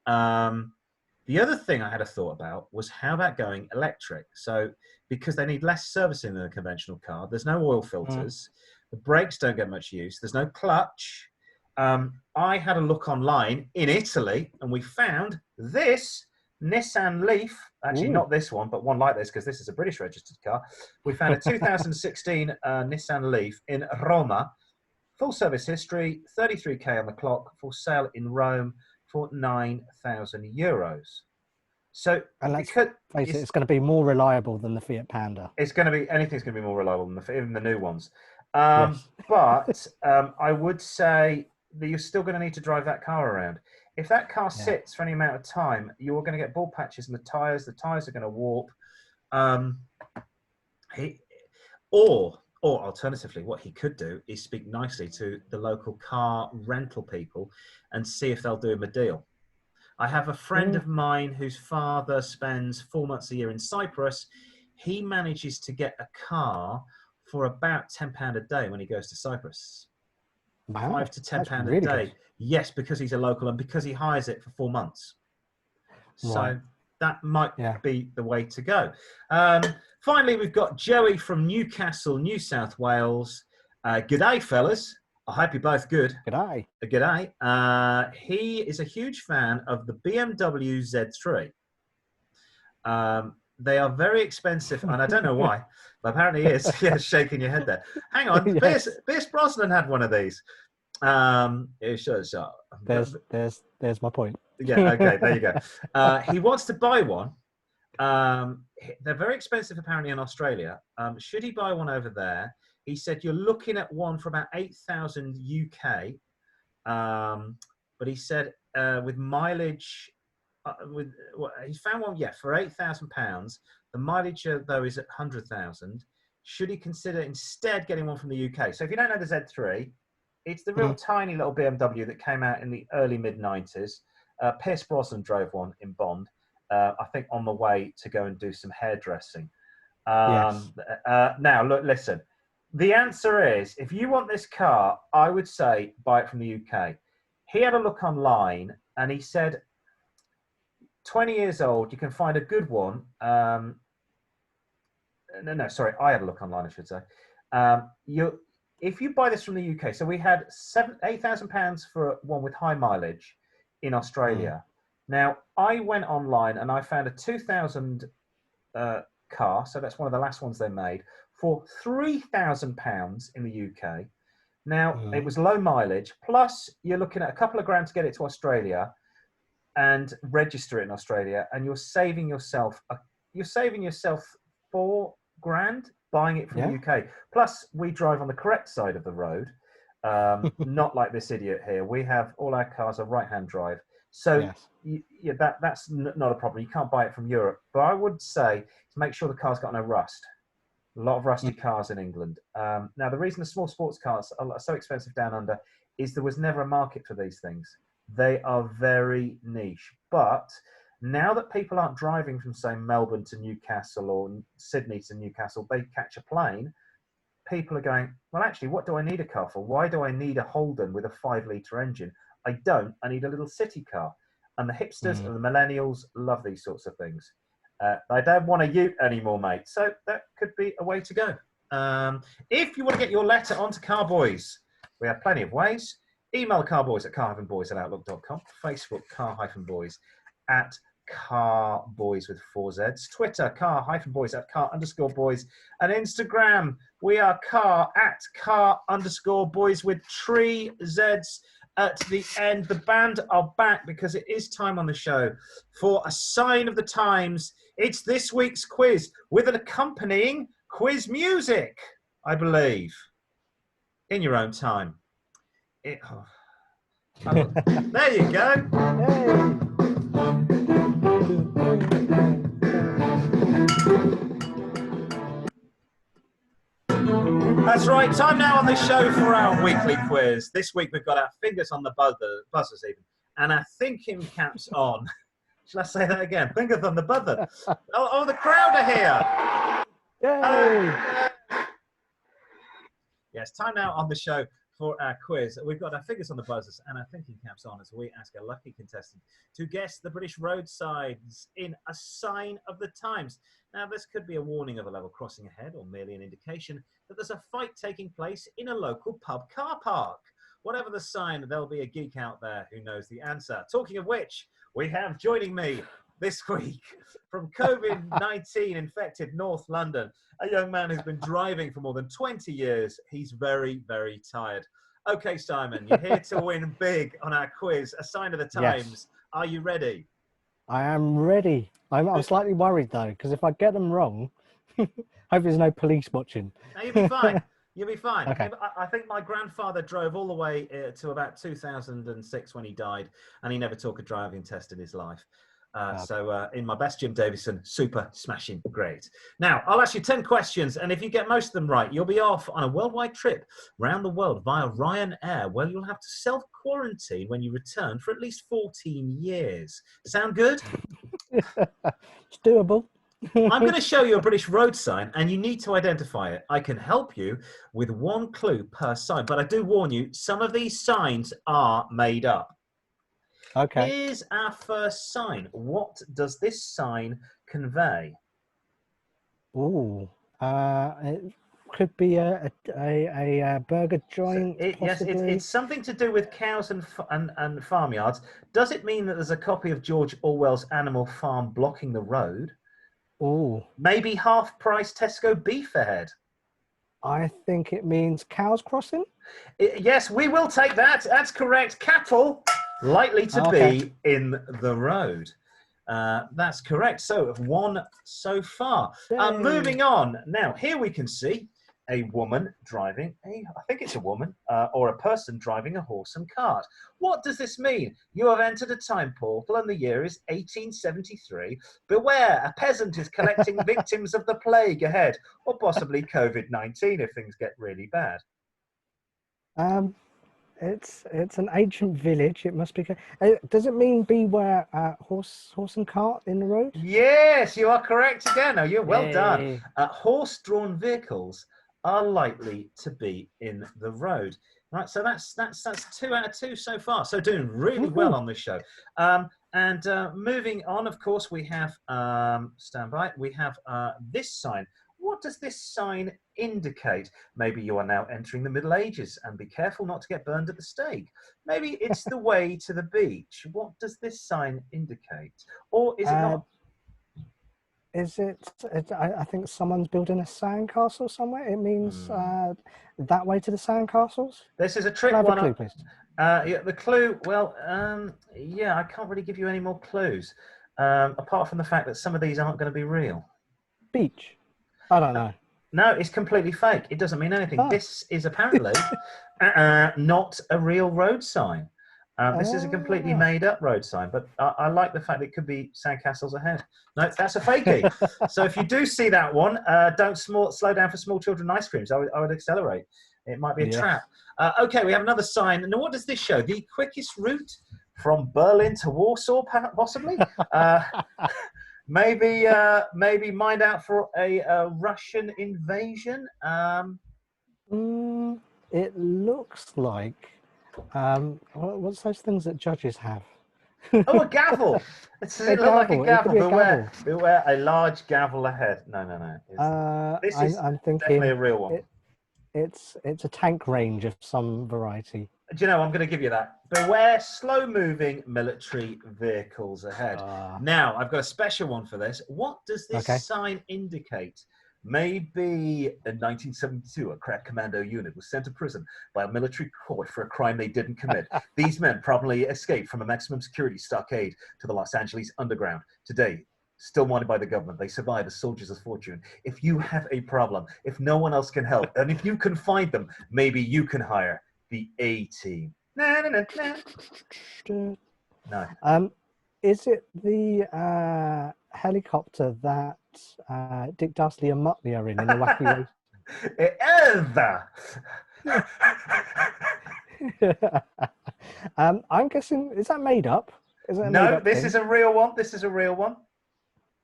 The other thing I had a thought about was, how about going electric? So because they need less servicing than a conventional car, there's no oil filters, the brakes don't get much use, there's no clutch. I had a look online in Italy and we found this Nissan Leaf, actually not this one, but one like this, because this is a British registered car. We found a 2016 Nissan Leaf in Roma, full service history, 33k on the clock, for sale in Rome for €9,000. So, and let's face it, it's going to be more reliable than the Fiat Panda. Anything's going to be more reliable than even the new ones. But I would say that you're still going to need to drive that car around. If that car sits for any amount of time, you're going to get bald patches in the tyres. The tyres are going to warp. Or alternatively, what he could do is speak nicely to the local car rental people and see if they'll do him a deal. I have a friend of mine whose father spends 4 months a year in Cyprus. He manages to get a car for about £10 a day when he goes to Cyprus. Wow, £5 to £10 really a day. Good. Yes, because he's a local and because he hires it for 4 months. So that might be the way to go. Finally, we've got Joey from Newcastle, New South Wales. G'day, fellas. I hope you're both good. G'day. G'day. He is a huge fan of the BMW Z3. They are very expensive, and I don't know why, but apparently he is. Yeah, shaking your head there. Hang on, yes. Pierce Brosnan had one of these. There's my point. Yeah, okay, there you go. He wants to buy one. They're very expensive apparently in Australia. Should he buy one over there? He said you're looking at one for about 8,000 UK, but he said with mileage, he found one, for £8,000. The mileage though is at 100,000. Should he consider instead getting one from the UK? So if you don't know the Z3, it's the real tiny little BMW that came out in the early mid-90s. Pierce Brosnan drove one in Bond, I think on the way to go and do some hairdressing. Now, look, listen. The answer is, if you want this car, I would say buy it from the UK. He had a look online and he said, 20 years old, you can find a good one. I had a look online, I should say. If you buy this from the UK, so we had £8,000 for one with high mileage in Australia. Now, I went online and I found a 2000 car, so that's one of the last ones they made, for £3,000 in the UK. Now, it was low mileage, plus you're looking at a couple of grand to get it to Australia and register it in Australia, and you're saving yourself £4 grand buying it from the UK. Plus, we drive on the correct side of the road, not like this idiot here. We have all our cars are right-hand drive, so that's not a problem. You can't buy it from Europe, but I would say to make sure the car's got no rust. A lot of rusty cars in England. Now, the reason the small sports cars are so expensive down under is there was never a market for these things. They are very niche. But now that people aren't driving from, say, Melbourne to Newcastle or Sydney to Newcastle, they catch a plane, people are going, well, actually, what do I need a car for? Why do I need a Holden with a 5-litre engine? I don't. I need a little city car. And the hipsters and the millennials love these sorts of things. They don't want a ute anymore, mate. So that could be a way to go. If you want to get your letter onto Car-Boyz, we have plenty of ways. Email Car-Boyz at car-boys@outlook.com. Facebook, Car-Boyz at Car-Boyz with 4 Zs. Twitter, Car-Boyz at car_boys. And Instagram, we are car_boys with 3 Zs at the end. The band are back because it is time on the show for a sign of the times. It's this week's quiz with an accompanying quiz music, I believe, in your own time. There you go. That's right. Time now on the show for our weekly quiz. This week we've got our fingers on the buzzers even, and our thinking caps on. Shall I say that again? Fingers on the buzzer. Oh, the crowd are here. Yay! Yes, time now on the show for our quiz. We've got our fingers on the buzzers and our thinking caps on as we ask a lucky contestant to guess the British road signs in a sign of the times. Now, this could be a warning of a level crossing ahead or merely an indication that there's a fight taking place in a local pub car park. Whatever the sign, there'll be a geek out there who knows the answer. Talking of which, we have joining me this week from COVID-19 infected North London, a young man who's been driving for more than 20 years. He's very, very tired. Okay, Simon, you're here to win big on our quiz, a sign of the times. Yes. Are you ready? I am ready. I'm slightly worried, though, because if I get them wrong, hope there's no police watching. No, you'll be fine. You'll be fine. Okay. I think my grandfather drove all the way to about 2006 when he died, and he never took a driving test in his life. So in my best Jim Davison, super smashing great. Now, I'll ask you 10 questions, and if you get most of them right, you'll be off on a worldwide trip around the world via Ryanair, where you'll have to self-quarantine when you return for at least 14 years. Sound good? It's doable. I'm going to show you a British road sign, and you need to identify it. I can help you with 1 clue per sign, but I do warn you, some of these signs are made up. Okay. Here's our first sign. What does this sign convey? Ooh, it could be a burger joint. Yes, it's something to do with cows and farmyards. Does it mean that there's a copy of George Orwell's Animal Farm blocking the road? Ooh. Maybe half-price Tesco beef ahead. I think it means cows crossing. Yes, we will take that. That's correct. Cattle likely to be in the road. That's correct. So 1 so far. Moving on. Now, here we can see a woman driving I think it's a woman, or a person driving a horse and cart. What does this mean? You have entered a time portal and the year is 1873. Beware, a peasant is collecting victims of the plague ahead, or possibly COVID-19 if things get really bad. It's an ancient village. It must be. Does it mean beware horse and cart in the road? Yes, you are correct again. Oh, you're well done. Yay. Horse-drawn vehicles are likely to be in the road. Right, so that's 2 out of 2 so far. So doing really well on this show. And moving on, of course, we have stand by. We have this sign. What does this sign indicate? Maybe you are now entering the Middle Ages and be careful not to get burned at the stake. Maybe it's the way to the beach. What does this sign indicate? Or is it not? Is it? I think someone's building a sandcastle somewhere. It means that way to the sandcastles. This is a trick Can I have one. a clue, please? Yeah, the clue. Well, yeah, I can't really give you any more clues, apart from the fact that some of these aren't going to be real. Beach. I don't know. No, it's completely fake. It doesn't mean anything. This is apparently not a real road sign. This is a completely made-up road sign, but I like the fact that it could be sandcastles ahead. No, that's a fakie. So if you do see that one, don't slow down for small children ice creams. I would accelerate. It might be a trap. Okay, we have another sign. Now, what does this show? The quickest route from Berlin to Warsaw, possibly? Maybe mind out for a Russian invasion. It looks like what's those things that judges have? Oh, a gavel. Does it look like a gavel? Beware a large gavel ahead. No. This is I'm thinking definitely a real one. It's a tank range of some variety. Do you know, I'm going to give you that. Beware slow-moving military vehicles ahead. Now, I've got a special one for this. What does this sign indicate? Maybe in 1972, a crack commando unit was sent to prison by a military court for a crime they didn't commit. These men promptly escaped from a maximum security stockade to the Los Angeles underground. Today, still wanted by the government, they survive as soldiers of fortune. If you have a problem, if no one else can help, and if you can find them, maybe you can hire the A-team. No. Is it the helicopter that Dick Dastardly and Muttley are in the Wacky Race? It is. I'm guessing, is that made up? No, this is a real one. This is a real one.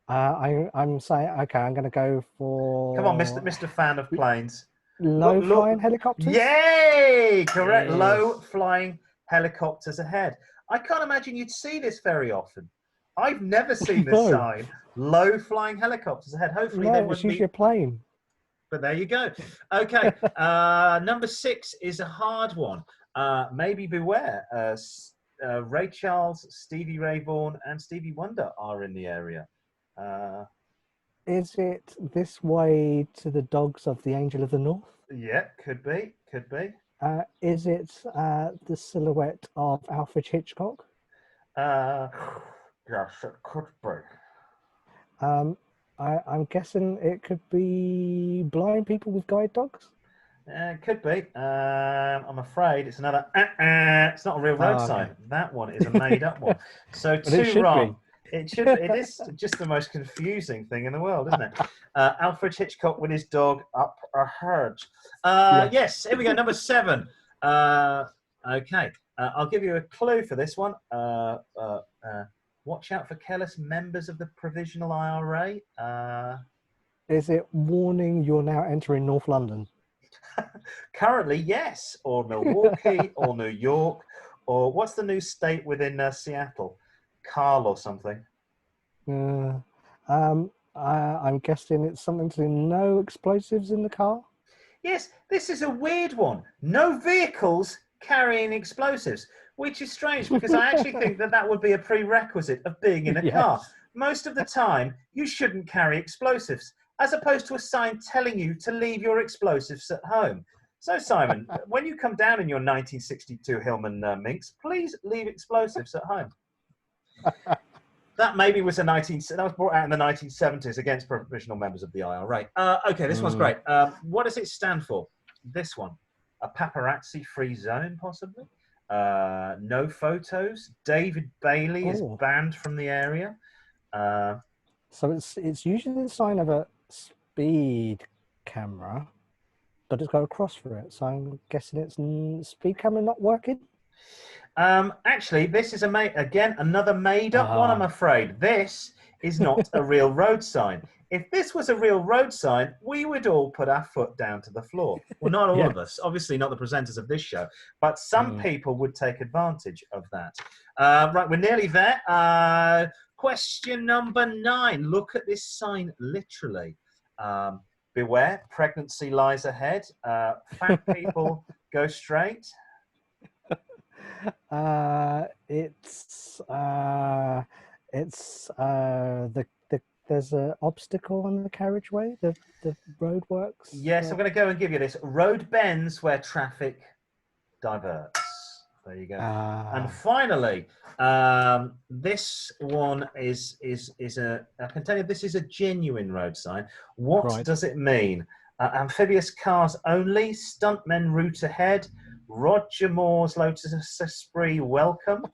I'm saying, okay, I'm going to go for... Come on, Mr. Fan of planes. Low-flying helicopters? Yay! Correct. Yes. Low-flying helicopters ahead. I can't imagine you'd see this very often. I've never seen this sign. Low-flying helicopters ahead. Hopefully they wouldn't be... your plane. But there you go. Okay. Number 6 is a hard one. Maybe beware. Ray Charles, Stevie Ray Vaughan, and Stevie Wonder are in the area. Is it This Way to the Dogs of the Angel of the North? Yeah, could be. Is it The Silhouette of Alfred Hitchcock? Yes, it could be. I'm guessing it could be Blind People with Guide Dogs? It could be. I'm afraid it's another... It's not a real road sign. That one is a made-up one. So two wrong. It is just the most confusing thing in the world, isn't it? Alfred Hitchcock with his dog up ahead. Yes, here we go. Number 7. Okay. I'll give you a clue for this one. Watch out for careless members of the Provisional IRA. Is it warning you're now entering North London? Currently, yes. Or Milwaukee, or New York, or what's the new state within Seattle? Carl or something. I'm guessing it's something to do no explosives in the car. Yes, this is a weird one. No vehicles carrying explosives, which is strange because I actually think that would be a prerequisite of being in a car. Most of the time, you shouldn't carry explosives, as opposed to a sign telling you to leave your explosives at home. So, Simon, when you come down in your 1962 Hillman Minx, please leave explosives at home. That maybe was that was brought out in the 1970s against provisional members of the IRA. Okay, this one's great. What does it stand for? This one, a paparazzi-free zone, possibly. No photos. David Bailey is banned from the area. So it's usually the sign of a speed camera, but it's got a cross for it. So I'm guessing it's speed camera not working. Actually, this is another made-up one, I'm afraid. This is not a real road sign. If this was a real road sign, we would all put our foot down to the floor. Well, not all of us. Obviously, not the presenters of this show. But some people would take advantage of that. Right, we're nearly there. Question number 9. Look at this sign literally. Beware, pregnancy lies ahead. Fat people go straight. There's an obstacle on the carriageway. The road works. Yes, I'm going to go and give you this. Road bends where traffic diverts. There you go. And finally, this one is I can tell you this is a genuine road sign. What does it mean? Amphibious cars only. Stuntmen route ahead. Roger Moore's Lotus Esprit welcome.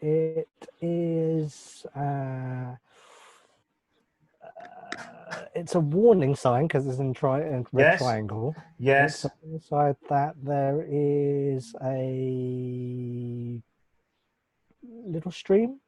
It is. It's a warning sign because it's in red triangle. Yes. Inside that there is a little stream.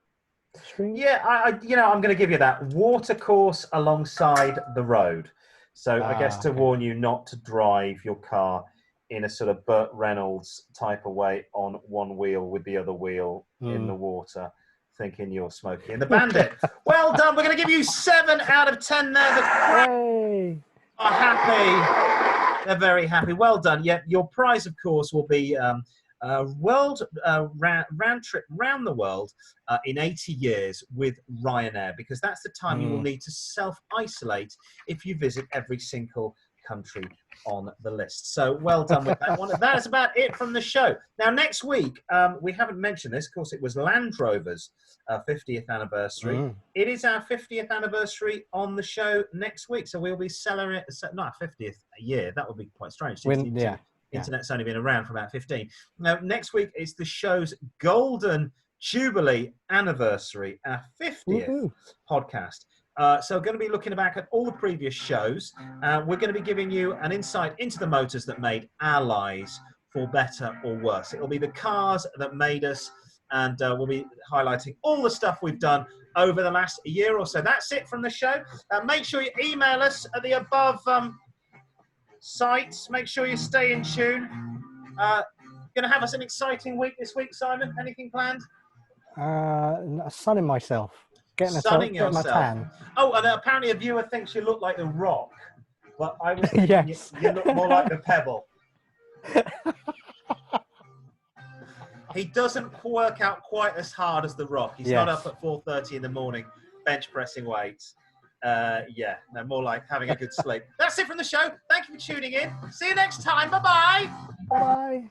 Yeah, I'm going to give you that. Water course alongside the road. So I guess to warn you not to drive your car in a sort of Burt Reynolds type of way on one wheel with the other wheel in the water, thinking you're Smokey and the Bandit. Well done. We're going to give you 7 out of 10 there. The crowd are happy. They're very happy. Well done. Yeah, your prize, of course, will be a world round trip round the world in 80 years with Ryanair, because that's the time you will need to self-isolate if you visit every single country on the list. So well done with that one. That is about it from the show. Now, next week, we haven't mentioned this. Of course, it was Land Rover's 50th anniversary. It is our 50th anniversary on the show next week. So we'll be celebrating, not 50th year. That would be quite strange. Internet's only been around for about 15. Now, next week is the show's Golden Jubilee anniversary, our 50th podcast. So we're going to be looking back at all the previous shows. We're going to be giving you an insight into the motors that made our lives for better or worse. It will be the cars that made us, and we'll be highlighting all the stuff we've done over the last year or so. That's it from the show. Make sure you email us at the above sites. Make sure you stay in tune. Going to have us an exciting week this week, Simon. Anything planned? Sunning myself. Sunning yourself. My tan. Oh, and apparently a viewer thinks you look like the Rock, but I was thinking you look more like the Pebble. He doesn't work out quite as hard as the Rock. He's not up at 4:30 in the morning bench pressing weights. More like having a good sleep. That's it from the show. Thank you for tuning in. See you next time. Bye-bye. Bye.